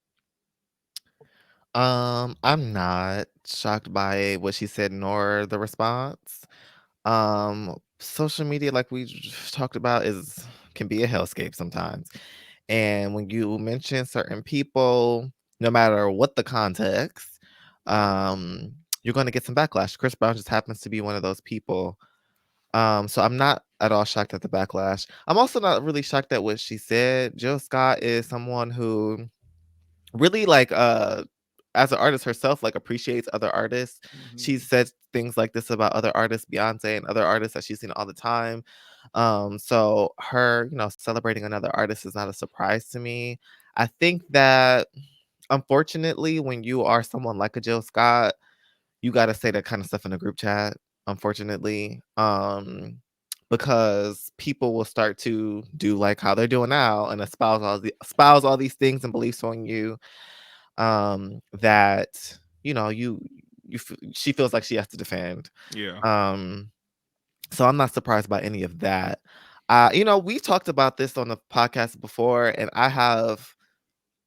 I'm not shocked by what she said nor the response. Social media, like we just talked about, can be a hellscape sometimes. And when you mention certain people, no matter what the context, you're going to get some backlash. Chris Brown just happens to be one of those people. So I'm not at all shocked at the backlash. I'm also not really shocked at what she said. Jill Scott is someone who really like as an artist herself, like appreciates other artists. She said things like this about other artists, Beyonce and other artists that she's seen all the time. So her, celebrating another artist is not a surprise to me. I think that unfortunately, when you are someone like a Jill Scott, you got to say that kind of stuff in a group chat, unfortunately. Because people will start to do like how they're doing now and espouse all these things and beliefs on you that she feels like she has to defend. Yeah. So I'm not surprised by any of that. We talked about this on the podcast before, and I have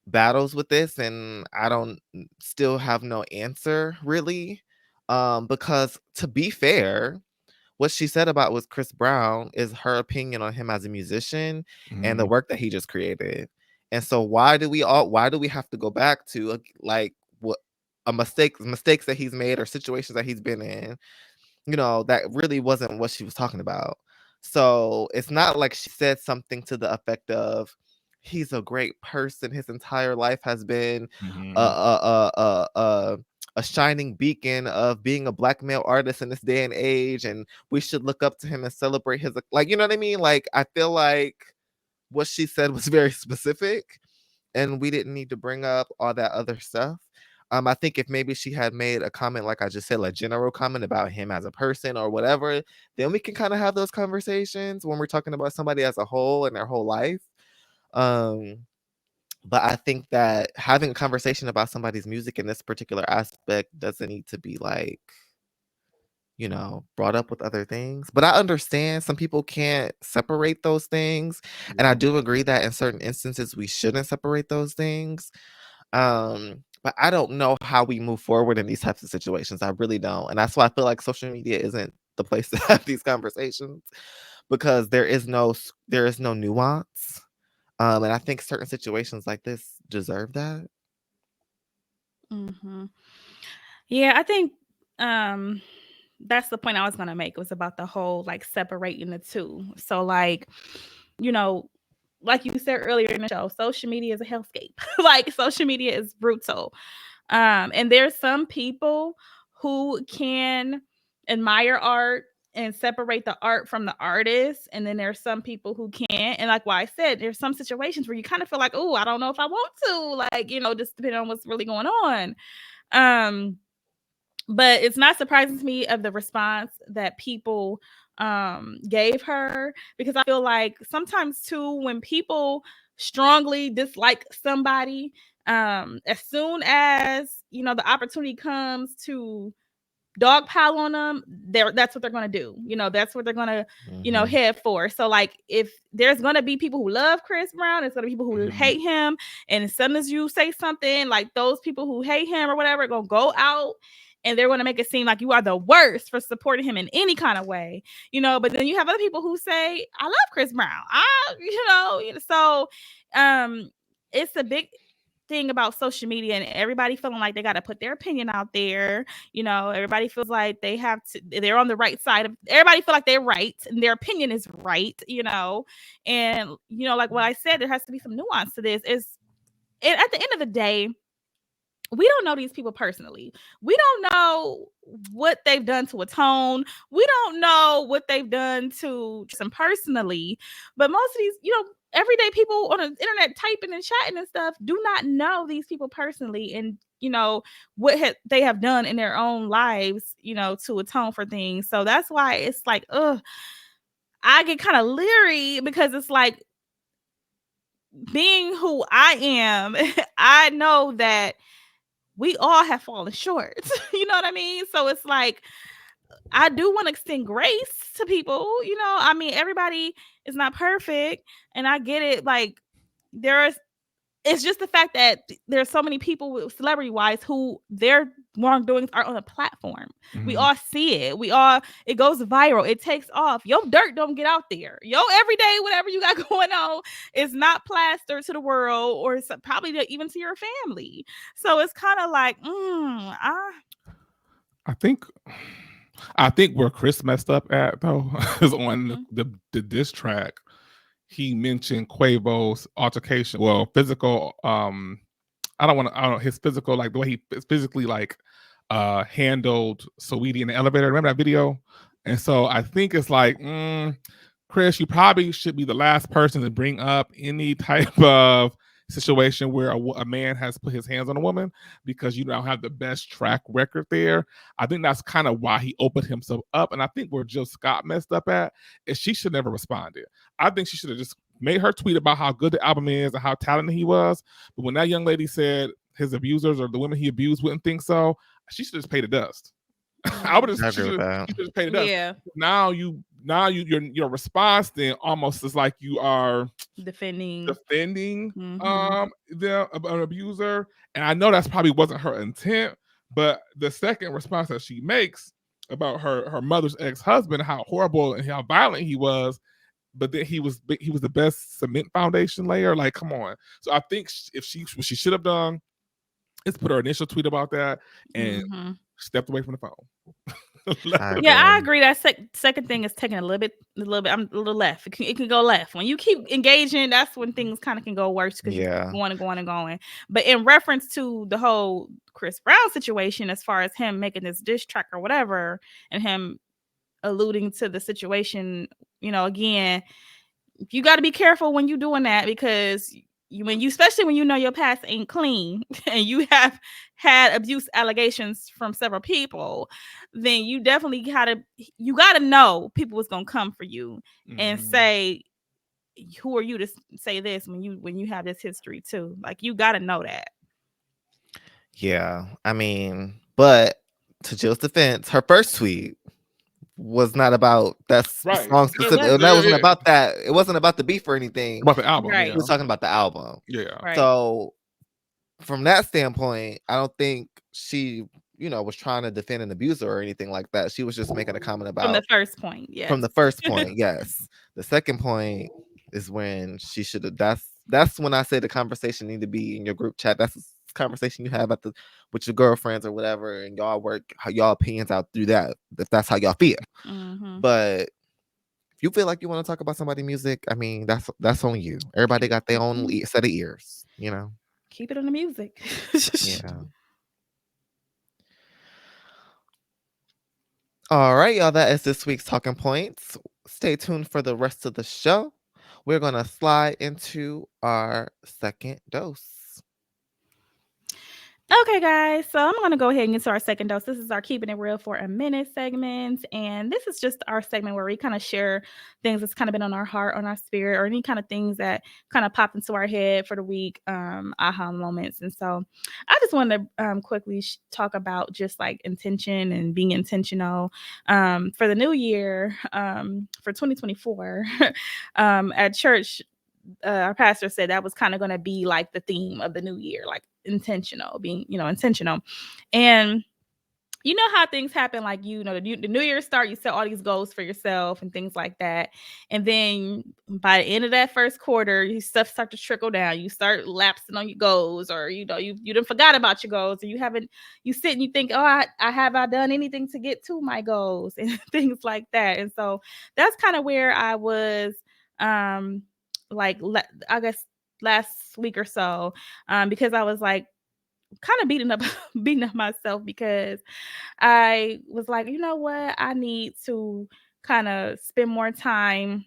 battles with this, and I don't still have no answer really. Because to be fair, what she said about with Chris Brown is her opinion on him as a musician and the work that he just created. And so why do we have to go back to like what mistakes that he's made or situations that he's been in, that really wasn't what she was talking about. So it's not like she said something to the effect of he's a great person. His entire life has been a shining beacon of being a black male artist in this day and age, and we should look up to him and celebrate his, like, you know what I mean? Like, I feel like what she said was very specific, and we didn't need to bring up all that other stuff. I think if maybe she had made a comment, like I just said, like general comment about him as a person or whatever, then we can kind of have those conversations when we're talking about somebody as a whole and their whole life. But I think that having a conversation about somebody's music in this particular aspect doesn't need to be like, brought up with other things. But I understand some people can't separate those things. And I do agree that in certain instances, we shouldn't separate those things. But I don't know how we move forward in these types of situations. I really don't. And that's why I feel like social media isn't the place to have these conversations, because there is no nuance. And I think certain situations like this deserve that. Yeah, I think that's the point I was gonna make. It was about the whole like separating the two. So like, like you said earlier in the show, social media is a hellscape. Like social media is brutal. And there's some people who can admire art and separate the art from the artist. And then there's some people who can't. And like what I said, there's some situations where you kind of feel like, oh, I don't know if I want to, like, just depending on what's really going on. But it's not surprising to me of the response that people gave her, because I feel like sometimes too, when people strongly dislike somebody, as soon as the opportunity comes to dogpile on them, that's what they're gonna do. That's what they're gonna, Mhm. head for. So like, if there's gonna be people who love Chris Brown, there's gonna be people who Mhm. hate him, and as soon as you say something, like those people who hate him or whatever, are gonna go out and they're gonna make it seem like you are the worst for supporting him in any kind of way. But then you have other people who say, I love Chris Brown. So it's a big thing about social media, and everybody feeling like they got to put their opinion out there. Everybody feels like they're on the right side of, everybody feel like they're right and their opinion is right. And like what I said, there has to be some nuance to this. And at the end of the day, we don't know these people personally. We don't know what they've done to atone. We don't know what they've done to Tristan personally. But most of these, everyday people on the internet typing and chatting and stuff do not know these people personally, and what they have done in their own lives, to atone for things. So that's why it's like, I get kind of leery, because it's like, being who I am, I know that we all have fallen short. You know what I mean? So it's like, I do want to extend grace to people. I mean, everybody is not perfect, and I get it. Like, it's just the fact that there's so many people, celebrity wise, who their wrongdoings are on a platform. We Mhm. all see it. It goes viral. It takes off. Your dirt don't get out there. Everyday, whatever you got going on, is not plastered to the world, or probably even to your family. So it's kind of like, I think where Chris messed up at though is on Mhm. the diss track. He mentioned Quavo's altercation, well, physical. I don't know his physical, like the way he physically like handled Saweetie in the elevator. Remember that video? And so I think it's like, Chris, you probably should be the last person to bring up any type of situation where a man has put his hands on a woman, because you don't have the best track record there. I think that's kind of why he opened himself up. And I think where Jill Scott messed up at is she should never responded. I think she should have just made her tweet about how good the album is and how talented he was. But when that young lady said his abusers or the women he abused wouldn't think so, she should just pay the dust. I would I just, agree with that. she should just pay the dust. Yeah, Now your response then almost is like you are defending. defending Mhm. an abuser, and I know that's probably wasn't her intent, but the second response that she makes about her mother's ex-husband, how horrible and how violent he was, but then he was the best cement foundation layer. Like, come on. So I think what she should have done is put her initial tweet about that and Mhm. stepped away from the phone. I Yeah, I agree. agree. That second thing is taking a little bit. I'm a little left. It can go left when you keep engaging. That's when things kind of can go worse, because you keep Yeah. going and going and going. But in reference to the whole Chris Brown situation, as far as him making this diss track or whatever, and him alluding to the situation, again, you got to be careful when you're doing that, because especially when you know your past ain't clean and you have had abuse allegations from several people, then you definitely gotta know people was gonna come for you and Mhm. say, who are you to say this when you have this history too? Like, you gotta know that. Yeah. I mean, but to Jill's defense, her first tweet was not about that Right. song It specific. wasn't. That wasn't Yeah. about that. It wasn't about the beef or anything. About the album, Right. He was talking about the album. yeah. Right. So from that standpoint, I don't think she, was trying to defend an abuser or anything like that. She was just making a comment From the about first point, yes. from the first point, yes. The second point is when she should have. That's when I say the conversation need to be in your group chat. That's the conversation you have with your girlfriends or whatever, and y'all work how y'all opinions out through that. If that's how y'all feel, Mhm. but if you feel like you want to talk about somebody's music, I mean, that's on you. Everybody got their own set of ears, Keep it on the music. Yeah. All right, y'all. That is this week's talking points. Stay tuned for the rest of the show. We're gonna slide into our second dose. Okay, guys, so I'm going to go ahead and get to our second dose. This is our Keeping It Real for a Minute segment. And this is just our segment where we kind of share things that's kind of been on our heart, on our spirit, or any kind of things that kind of popped into our head for the week, aha moments. And so I just wanted to quickly talk about just like intention and being intentional for the new year, for 2024. At church, our pastor said that was kind of going to be like the theme of the new year, like intentional, being, intentional. And you know how things happen, like, the new year start, you set all these goals for yourself and things like that. And then by the end of that first quarter, you stuff start to trickle down. You start lapsing on your goals, or, you done forgot about your goals, or you sit and you think, oh, I done anything to get to my goals and things like that. And so that's kind of where I was, I guess last week or so, because I was like kind of beating up myself, because I was like, you know what, I need to kind of spend more time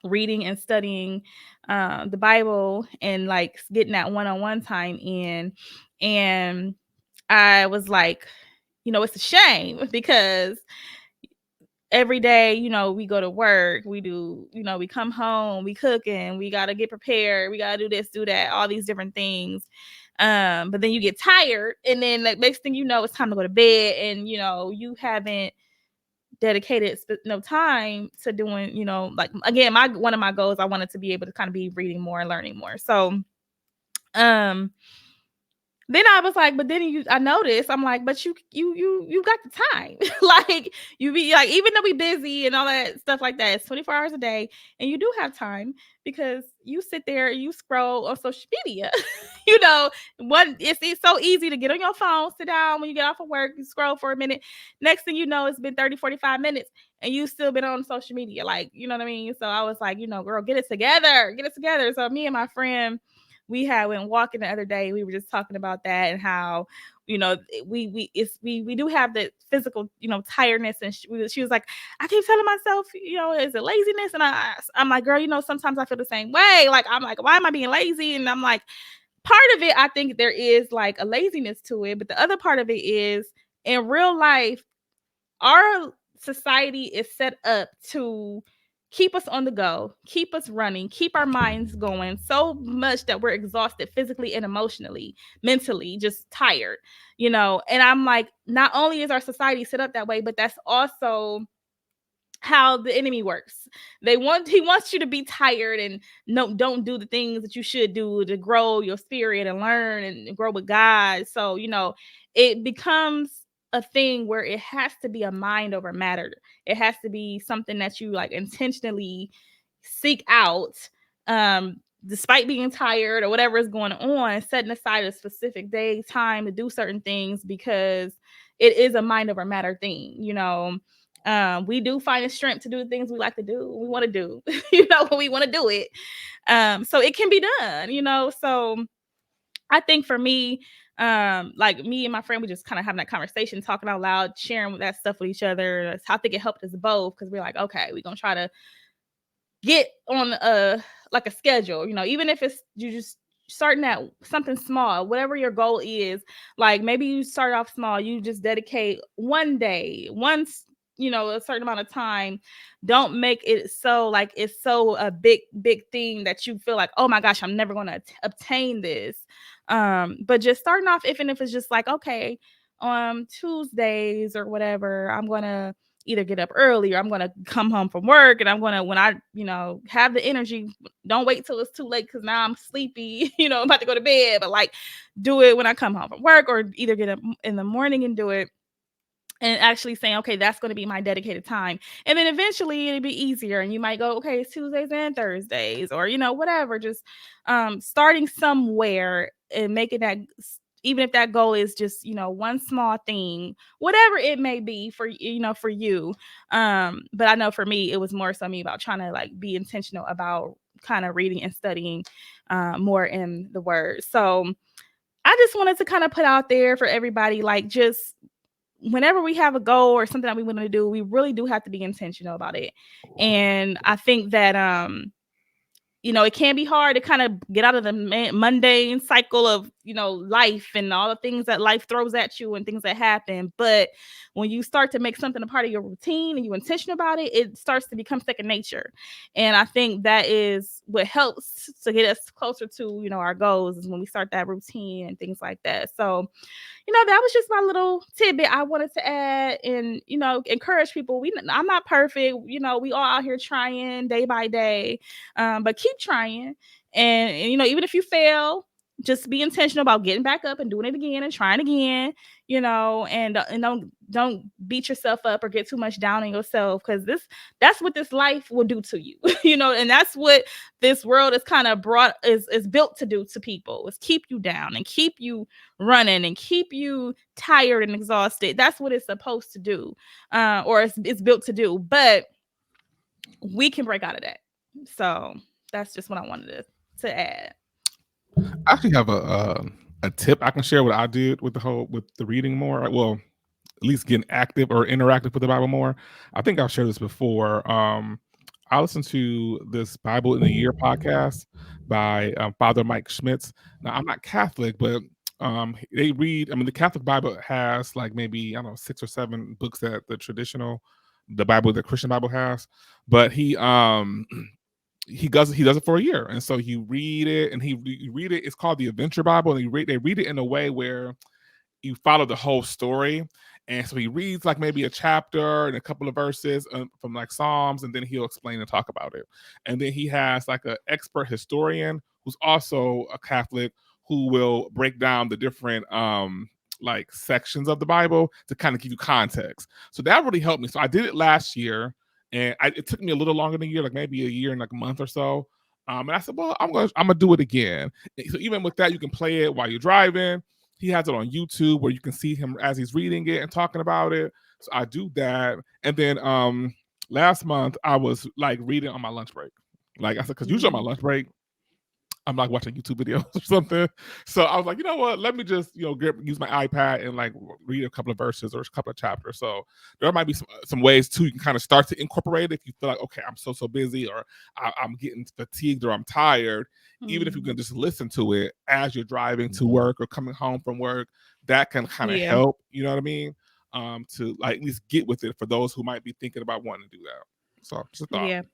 reading and studying the Bible, and like getting that one-on-one time in. And I was like, it's a shame, because every day, we go to work, we do, we come home, we cooking, we got to get prepared, we got to do this, do that, all these different things. But then you get tired, and then the next thing you know, it's time to go to bed, and, you haven't dedicated no time to doing, like, again, one of my goals, I wanted to be able to kind of be reading more and learning more. So, then I was like, but then I noticed, I'm like, but you got the time. Like, you be like, even though we busy and all that stuff like that, it's 24 hours a day, and you do have time, because you sit there, you scroll on social media. It's so easy to get on your phone, sit down when you get off of work, you scroll for a minute. Next thing you know, it's been 30, 45 minutes, and you still been on social media. Like, you know what I mean? So I was like, girl, get it together. So me and my friend, we went walking the other day. We were just talking about that, and how, we do have the physical, tiredness. And she was like, I keep telling myself, is it laziness? And I'm like, girl, sometimes I feel the same way. Like, I'm like, why am I being lazy? And I'm like, part of it, I think there is like a laziness to it, but the other part of it is, in real life, our society is set up to keep us on the go, keep us running, keep our minds going so much that we're exhausted physically and emotionally, mentally, just tired, And I'm like, not only is our society set up that way, but that's also how the enemy works. He wants you to be tired and don't do the things that you should do to grow your spirit and learn and grow with God. So, it becomes a thing where it has to be a mind over matter. It has to be something that you like intentionally seek out, despite being tired or whatever is going on, setting aside a specific day, time to do certain things, because it is a mind over matter thing. We do find a strength to do the things we like to do, we want to do, when we want to do it. So it can be done. So I think for me, like me and my friend, we just kind of having that conversation, talking out loud, sharing that stuff with each other. I think it helped us both, because we're like, okay, we're gonna try to get on like a schedule, even if it's you just starting at something small, whatever your goal is. Like, maybe you start off small, you just dedicate one day, once, a certain amount of time. Don't make it so like it's so a big thing that you feel like, oh my gosh, I'm never going to obtain this. But just starting off, even if it's just like, okay, on Tuesdays or whatever, I'm going to either get up early, or I'm going to come home from work, and I'm going to, when I, have the energy, don't wait till it's too late, because now I'm sleepy, I'm about to go to bed, but like, do it when I come home from work, or either get up in the morning and do it. And actually saying, okay, that's going to be my dedicated time. And then eventually it'll be easier. And you might go, okay, it's Tuesdays and Thursdays, or, whatever, just starting somewhere and making that, even if that goal is just, one small thing, whatever it may be for, for you. But I know for me, it was more so me about trying to like be intentional about kind of reading and studying more in the word. So I just wanted to kind of put out there for everybody, like, just whenever we have a goal or something that we want to do, we really do have to be intentional about it. And I think that it can be hard to kind of get out of the mundane cycle of, life and all the things that life throws at you and things that happen. But when you start to make something a part of your routine and you're intentional about it, it starts to become second nature. And I think that is what helps to get us closer to, our goals, is when we start that routine and things like that. So, that was just my little tidbit I wanted to add and, encourage people. I'm not perfect. We all out here trying day by day, but keep trying. And, even if you fail, just be intentional about getting back up and doing it again and trying again, and don't beat yourself up or get too much down on yourself, because that's what this life will do to you, and that's what this world is kind of is built to do to people, is keep you down and keep you running and keep you tired and exhausted. That's what it's supposed to do, or it's built to do. But we can break out of that. So that's just what I wanted to add. I actually have a tip I can share what I did with the reading more. Well, at least getting active or interactive with the Bible more. I think I've shared this before. I listened to this Bible in a Year podcast by Father Mike Schmitz. Now, I'm not Catholic, but they read. I mean, the Catholic Bible has like maybe, I don't know, 6 or 7 books that the Bible, the Christian Bible has. But he does it for a year, and so you read it, and you read it. It's called the Adventure Bible, and they read it in a way where you follow the whole story. And so he reads like maybe a chapter and a couple of verses from like Psalms, and then he'll explain and talk about it. And then he has like an expert historian who's also a Catholic, who will break down the different like sections of the Bible to kind of give you context. So that really helped me. So I did it last year. And it took me a little longer than a year, like maybe a year and like a month or so. And I said, well, I'm gonna do it again. So even with that, you can play it while you're driving. He has it on YouTube where you can see him as he's reading it and talking about it. So I do that. And then last month I was like reading on my lunch break. Like I said, because usually on my lunch break, I'm like watching YouTube videos or something. So I was like, you know what? Let me just, use my iPad and like read a couple of verses or a couple of chapters. So there might be some ways too you can kind of start to incorporate it if you feel like, okay, I'm so busy, or I'm getting fatigued, or I'm tired. Even if you can just listen to it as you're driving to work or coming home from work, that can kind of help. You know what I mean? To like at least get with it for those who might be thinking about wanting to do that. So just a thought.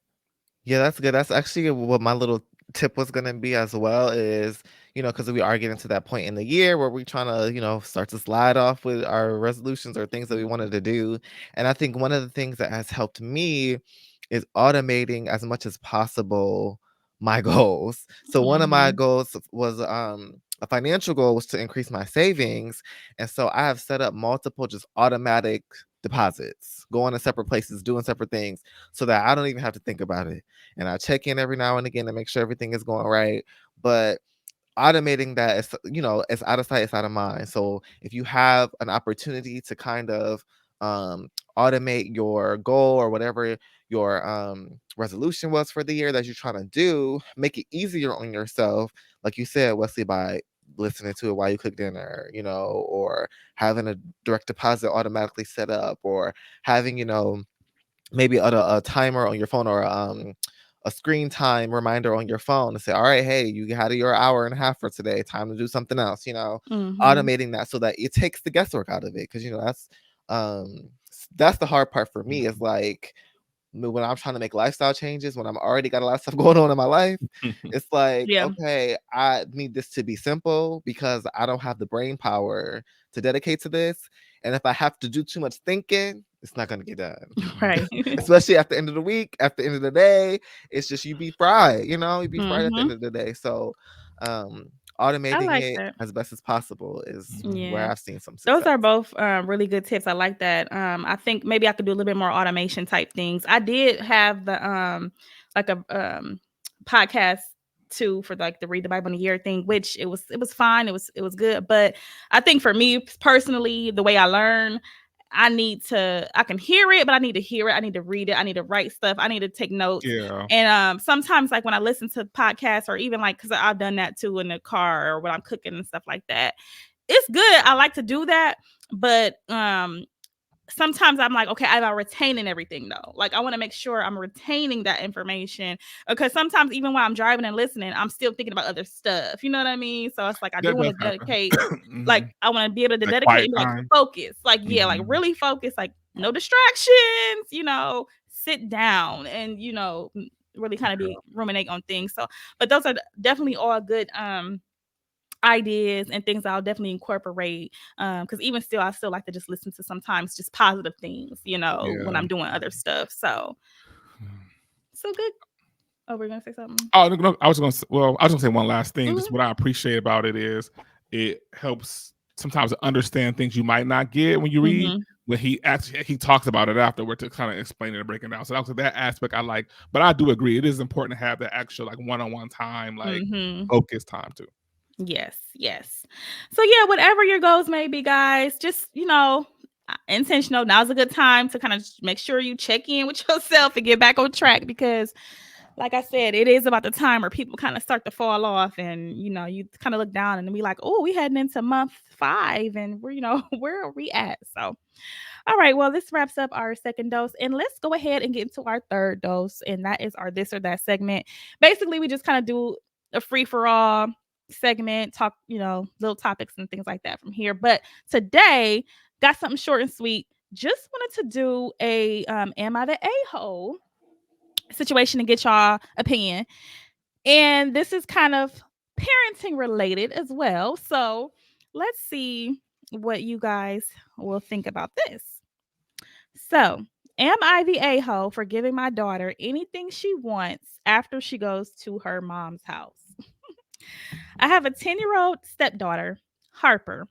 Yeah, that's good. That's actually what my little tip was going to be as well, is, because we are getting to that point in the year where we're trying to, start to slide off with our resolutions or things that we wanted to do. And I think one of the things that has helped me is automating as much as possible my goals. So one of my goals was a financial goal was to increase my savings. And so I have set up multiple just automatic deposits, going to separate places, doing separate things, so that I don't even have to think about it. And I check in every now and again to make sure everything is going right. But automating that is, it's out of sight, it's out of mind. So if you have an opportunity to kind of automate your goal or whatever your resolution was for the year that you're trying to do, make it easier on yourself, like you said, Wesley, by listening to it while you cook dinner, or having a direct deposit automatically set up, or having, maybe a timer on your phone, or a screen time reminder on your phone to say, all right, hey, you had your hour and a half for today, time to do something else, automating that so that it takes the guesswork out of it. Because that's the hard part for me, is like when I'm trying to make lifestyle changes, when I'm already got a lot of stuff going on in my life, it's like, okay, I need this to be simple because I don't have the brain power to dedicate to this. And if I have to do too much thinking, it's not going to get done. Right. Especially at the end of the week, at the end of the day, it's just, you be fried, you be fried at the end of the day. So, automating it as best as possible is where I've seen some success. Those are both really good tips. I like that. I think maybe I could do a little bit more automation type things. I did have the like a podcast too for like the Read the Bible in a Year thing, which it was fine. It was good. But I think for me personally, the way I learn, I can hear it, but I need to hear it. I need to read it. I need to write stuff. I need to take notes. Yeah. And sometimes like when I listen to podcasts, or even like, cause I've done that too in the car or when I'm cooking and stuff like that, it's good. I like to do that. But sometimes I'm like, okay, I'm retaining everything though. Like I want to make sure I'm retaining that information because sometimes even while I'm driving and listening, I'm still thinking about other stuff. You know what I mean? So it's like I do That want does to happen. dedicate, like Mhm. I want to be able to That dedicate quiet and be like time. focus, like yeah, like Mhm. really focus, like no distractions. Sit down and really kind of be ruminate on things. So, but those are definitely all good ideas and things I'll definitely incorporate. Because even still, I still like to just listen to sometimes just positive things, when Yeah. I'm doing other stuff. So good. Oh, we're gonna say something. Oh no, I was gonna say one last thing. Mhm. Just what I appreciate about it is it helps sometimes to understand things you might not get when you read. Mhm. When he talks about it afterward to kind of explain it and break it down. So that aspect I like. But I do agree it is important to have that actual like one-on-one time, like Mhm. focus time too. Yes. So yeah, whatever your goals may be, guys, just intentional. Now's a good time to kind of make sure you check in with yourself and get back on track because like I said, it is about the time where people kind of start to fall off and you kind of look down and be like, oh, we heading into month 5 and we're where are we at? So all right, well, this wraps up our second dose and let's go ahead and get into our third dose, and that is our this or that segment. Basically, we just kind of do a free for all segment, talk, little topics and things like that from here. But today, got something short and sweet. Just wanted to do a am I the a-hole situation and get y'all opinion. And this is kind of parenting related as well. So let's see what you guys will think about this. So, am I the a-hole for giving my daughter anything she wants after she goes to her mom's house? I have a 10-year-old stepdaughter, Harper.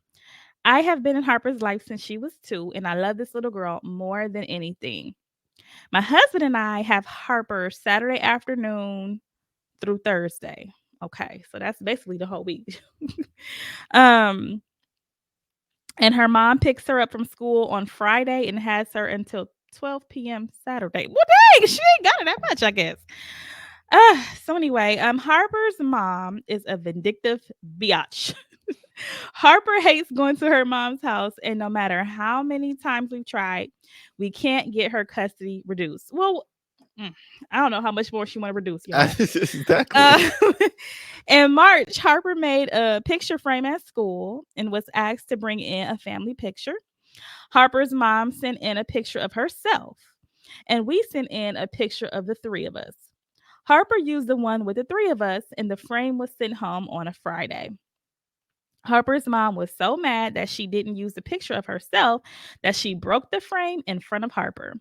I have been in Harper's life since she was 2, and I love this little girl more than anything. My husband and I have Harper Saturday afternoon through Thursday. Okay, so that's basically the whole week. um, and her mom picks her up from school on Friday and has her until 12 p.m. Saturday. Well, dang, she ain't got it that much, I guess. So anyway, Harper's mom is a vindictive biatch. Harper hates going to her mom's house, and no matter how many times we've tried, we can't get her custody reduced. Well, I don't know how much more she want to reduce, y'all. Exactly. In March, Harper made a picture frame at school and was asked to bring in a family picture. Harper's mom sent in a picture of herself, and we sent in a picture of the 3 of us. Harper used the one with the 3 of us, and the frame was sent home on a Friday. Harper's mom was so mad that she didn't use the picture of herself that she broke the frame in front of Harper.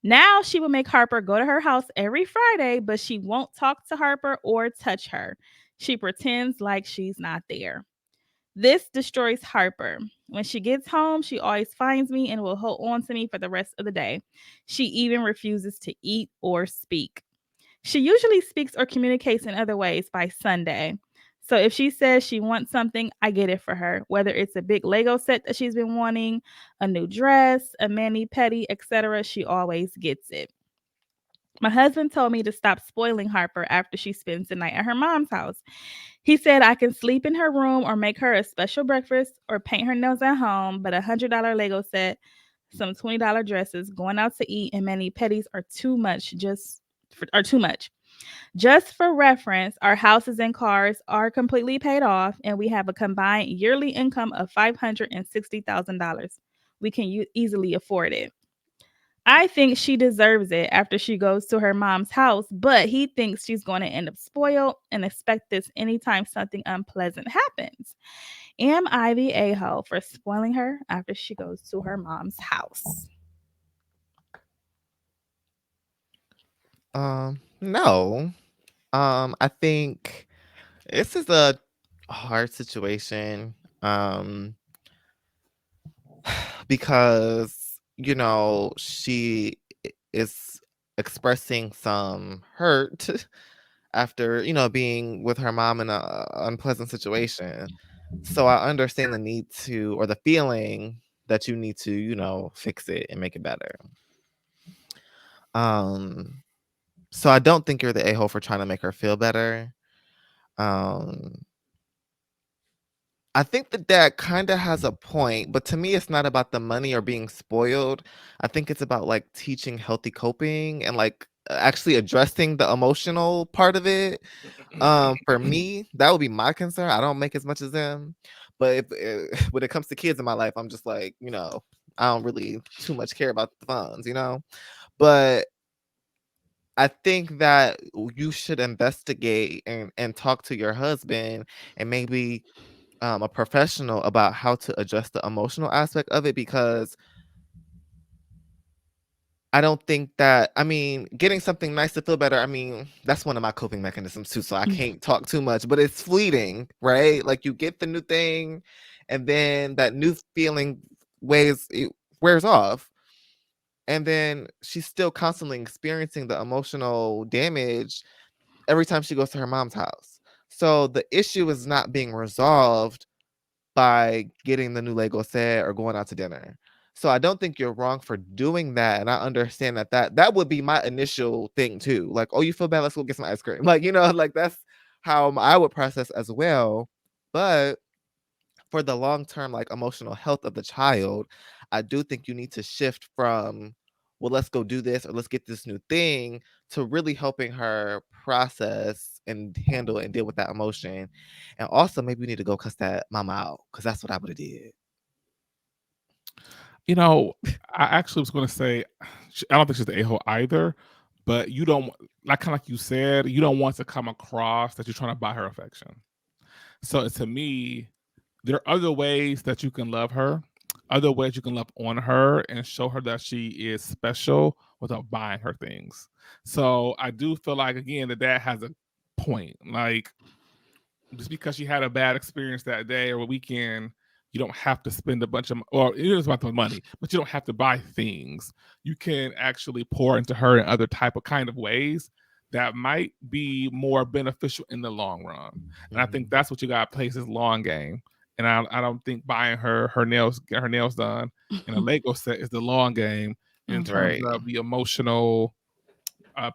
Now she will make Harper go to her house every Friday, but she won't talk to Harper or touch her. She pretends like she's not there. This destroys Harper. When she gets home, she always finds me and will hold on to me for the rest of the day. She even refuses to eat or speak. She usually speaks or communicates in other ways by Sunday. So if she says she wants something, I get it for her, whether it's a big Lego set that she's been wanting, a new dress, a mani-pedi, etc. She always gets it. My husband told me to stop spoiling Harper after she spends the night at her mom's house. He said I can sleep in her room or make her a special breakfast or paint her nails at home, but $100 Lego set, some $20 dresses, going out to eat, and mani-pedis are too much. Too much. Just for reference, our houses and cars are completely paid off, and we have a combined yearly income of $560,000. We can easily afford it. I think she deserves it after she goes to her mom's house, but he thinks she's going to end up spoiled and expect this anytime something unpleasant happens. Am I the a-hole for spoiling her after she goes to her mom's house? No. I think this is a hard situation. Because she is expressing some hurt after being with her mom in a unpleasant situation. So I understand the need to, or the feeling that you need to fix it and make it better. um so I don't think you're the a-hole for trying to make her feel better. um I think the dad kind of has a point, but to me, it's not about the money or being spoiled. I think it's about like teaching healthy coping and like actually addressing the emotional part of it. For me, that would be my concern. I don't make as much as them, but if when it comes to kids in my life, I'm just like, I don't really too much care about the funds. But I think that you should investigate and talk to your husband and maybe a professional about how to address the emotional aspect of it, because I don't think that, getting something nice to feel better, that's one of my coping mechanisms too. So I can't talk too much, but it's fleeting, right? Like you get the new thing and then that new feeling wears off. And then she's still constantly experiencing the emotional damage every time she goes to her mom's house. So the issue is not being resolved by getting the new Lego set or going out to dinner. So I don't think you're wrong for doing that. And I understand that would be my initial thing too. Like, oh, you feel bad? Let's go get some ice cream. Like, like that's how I would process as well. But for the long-term like emotional health of the child, I do think you need to shift from, well, let's go do this or let's get this new thing, to really helping her process and handle and deal with that emotion. And also maybe we need to go cuss that mama out, because that's what I would have did. I actually was going to say, I don't think she's the a-hole either, but you don't, like you said, you don't want to come across that you're trying to buy her affection. So to me, there are other ways that you can love her, other ways you can love on her and show her that she is special without buying her things. So I do feel like, again, the dad has a point. Like, just because she had a bad experience that day or a weekend, you don't have to spend a bunch of, or it is about the money, but you don't have to buy things. You can actually pour into her in other kind of ways that might be more beneficial in the long run. And I think that's what you got to play, this long game. And I don't think buying her nails, get her nails done in a Lego set is the long game in terms of the emotional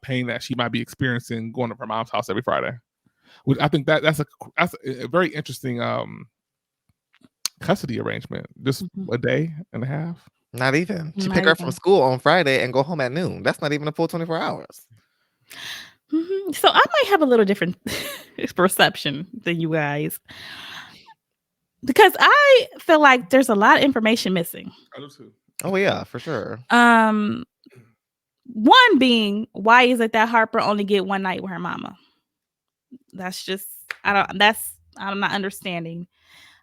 pain that she might be experiencing going to her mom's house every Friday. Which I think that's a very interesting custody arrangement. Just a day and a half. Not even. She pick her up from school on Friday and go home at noon. That's not even a full 24 hours. So I might have a little different perception than you guys, because I feel like there's a lot of information missing. I do too. Oh yeah, for sure. One being, why is it that Harper only get one night with her mama? That's just, I'm not understanding.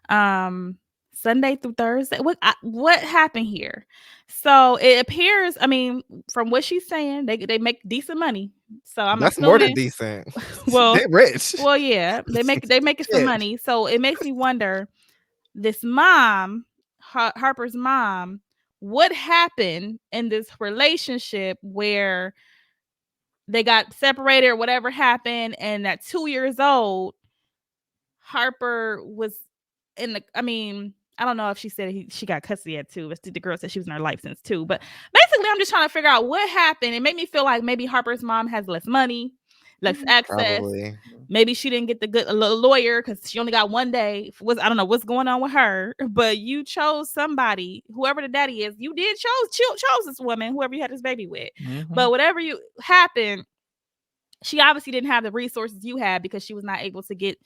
Sunday through Thursday, what happened here? So it appears, from what she's saying, they make decent money. So that's assuming, more than decent. Well, they're rich. Well, yeah, they make some money. So it makes me wonder, this mom, Harper's mom, what happened in this relationship where they got separated or whatever happened, and at 2 years old, Harper was in the, I don't know if she said she got custody at 2, but the girl said she was in her life since 2. But basically, I'm just trying to figure out what happened. It made me feel like maybe Harper's mom has less money, less access. Probably. Maybe she didn't get the good lawyer because she only got 1 day. I don't know what's going on with her, but you chose somebody, whoever the daddy is. You did chose this woman, whoever you had this baby with. But whatever happened, she obviously didn't have the resources you had, because she was not able to get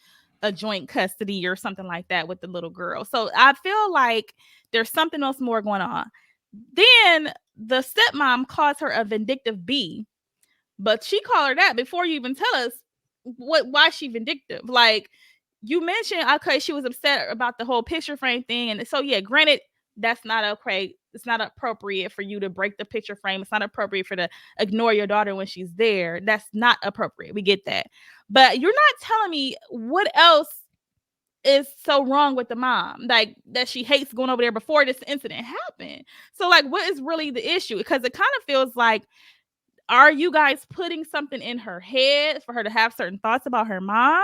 a joint custody or something like that with the little girl. So I feel like there's something else more going on. Then the stepmom calls her a vindictive bee, but she called her that before you even tell us why she vindictive. Like, you mentioned, okay, she was upset about the whole picture frame thing. And so, yeah, granted, that's not okay. It's not appropriate for you to break the picture frame. It's not appropriate for to ignore your daughter when she's there. That's not appropriate. We get that. But you're not telling me what else is so wrong with the mom, like that she hates going over there before this incident happened. So, like, what is really the issue? Because it kind of feels like, are you guys putting something in her head for her to have certain thoughts about her mom?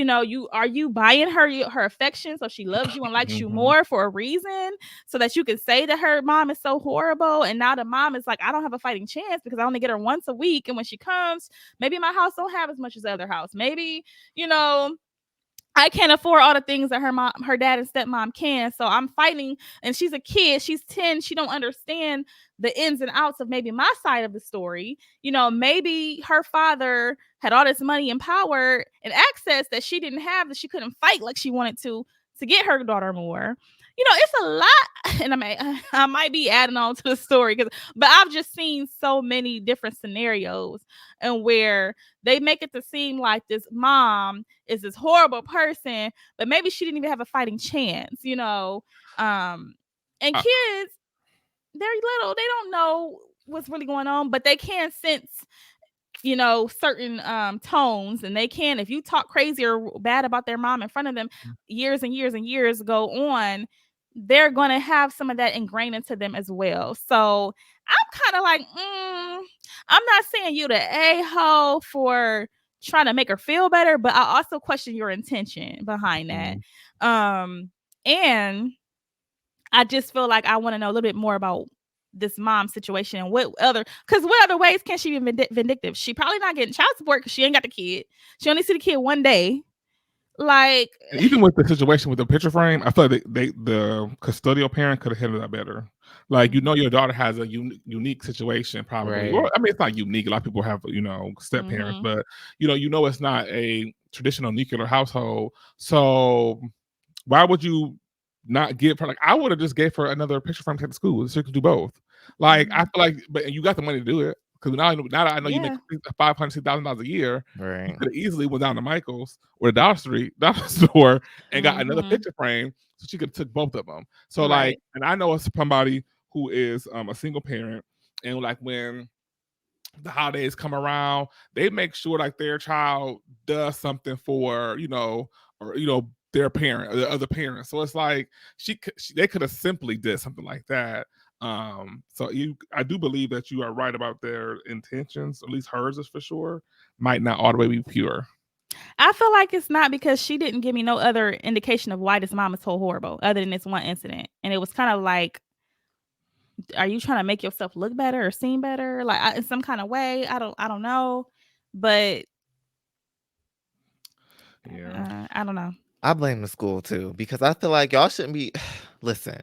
Are you buying her affection so she loves you and likes you more for a reason, so that you can say that her mom is so horrible? And now the mom is like, I don't have a fighting chance because I only get her once a week, and when she comes, maybe my house don't have as much as the other house. Maybe, I can't afford all the things that her dad and stepmom can. So I'm fighting, and she's a kid. She's 10. She don't understand the ins and outs of maybe my side of the story. Maybe her father had all this money and power and access that she didn't have, that she couldn't fight like she wanted to get her daughter more. It's a lot, and I might be adding on to the story, but I've just seen so many different scenarios and where they make it to seem like this mom is this horrible person, but maybe she didn't even have a fighting chance, and Uh, kids, they're little, they don't know what's really going on, but they can sense certain tones, and they can, if you talk crazy or bad about their mom in front of them, years and years and years go on, they're going to have some of that ingrained into them as well. So I'm kind of like, I'm not saying you the a-hole for trying to make her feel better, but I also question your intention behind that. And I just feel like I want to know a little bit more about this mom situation and what other ways can she be vindictive? She probably not getting child support because she ain't got the kid. She only see the kid one day. Like, and even with the situation with the picture frame, I feel like the custodial parent could have handled that better. Like, your daughter has a unique situation, probably. Right. Well, I mean, it's not unique. A lot of people have, step parents, but it's not a traditional nuclear household. So why would you not give her, like, I would have just gave her another picture frame to take to school so she could do both. Like, I feel like, but you got the money to do it. Because now that I know you make $500,000 a year, you Right. could have easily went down to Michael's or the Dollar Store and got another picture frame, so she could have took both of them. So like, and I know somebody who is a single parent, and like when the holidays come around, they make sure like their child does something for their parent or the other parent. So it's like they could have simply did something like that. So I do believe that you are right about their intentions, at least hers is for sure, might not all the way be pure. I feel like it's not, because she didn't give me no other indication of why this mom is so horrible other than this one incident. And it was kind of like, are you trying to make yourself look better or seem better? Like, in some kind of way, I don't know, but yeah, I don't know. I blame the school too, because I feel like y'all shouldn't be. Listen,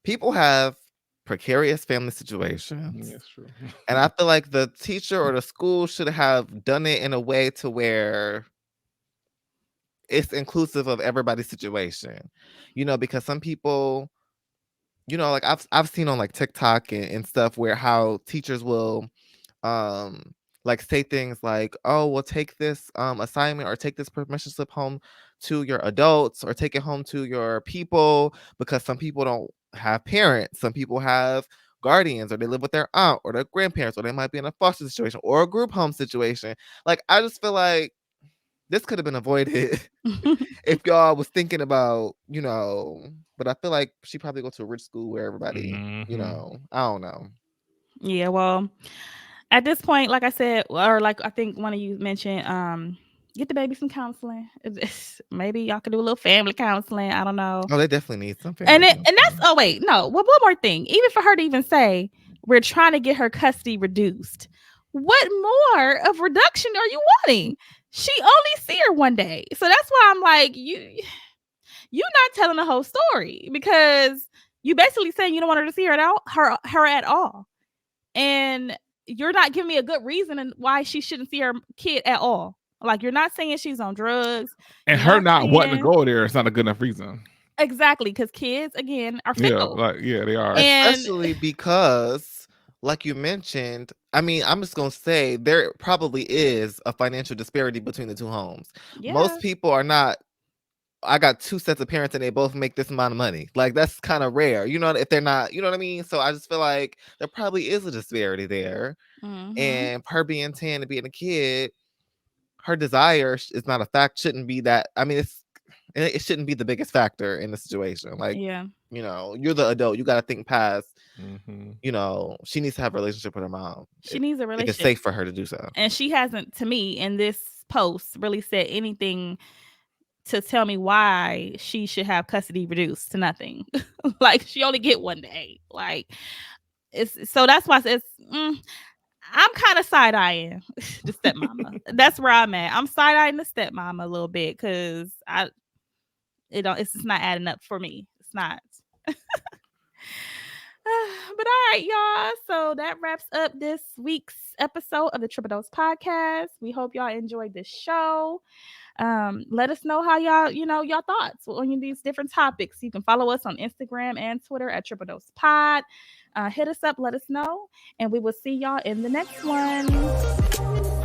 people have precarious family situations. that's true. And I feel like the teacher or the school should have done it in a way to where it's inclusive of everybody's situation, because some people, like I've seen on like TikTok and stuff where how teachers will like say things like, oh, well, take this assignment or take this permission slip home to your adults or take it home to your people, because some people don't have parents, some people have guardians, or they live with their aunt or their grandparents, or they might be in a foster situation or a group home situation. Like, I just feel like this could have been avoided if y'all was thinking about, but I feel like she probably go to a rich school where everybody, I don't know. Yeah, well, at this point, like I said, or like I think one of you mentioned, get the baby some counseling. Maybe y'all could do a little family counseling. I don't know. Oh, they definitely need some family And counseling. that's, oh wait, no. Well, one more thing. Even for her to even say we're trying to get her custody reduced, what more of reduction are you wanting? She only see her one day, so that's why I'm like, you're not telling the whole story, because you basically saying you don't want her to see her at all, and you're not giving me a good reason why she shouldn't see her kid at all. Like, you're not saying she's on drugs, and her not wanting to go there is not a good enough reason. Exactly, because kids, again, are fickle. They are. Especially because, like you mentioned, I mean, I'm just gonna say there probably is a financial disparity between the two homes. Yeah. Most people are not. I got two sets of parents and they both make this amount of money. Like, that's kind of rare, if they're not, you know what I mean? So I just feel like there probably is a disparity there. And her being 10 and being a kid, her desire is not a fact, shouldn't be that. I mean, it shouldn't be the biggest factor in the situation. Like, yeah, you're the adult, you got to think past, she needs to have a relationship with her mom. She needs a relationship. It's safe for her to do so. And she hasn't, to me, in this post, really said anything to tell me why she should have custody reduced to nothing. Like, she only get one day. Like, so that's why it's I'm kind of side eyeing the stepmama. That's where I'm at. I'm side eyeing the stepmama a little bit because it's just not adding up for me. It's not. But all right, y'all. So that wraps up this week's episode of the Triple Dose Podcast. We hope y'all enjoyed this show. Let us know how y'all thoughts on these different topics. You can follow us on Instagram and Twitter at Triple Dose Pod. Hit us up, let us know, and we will see y'all in the next one.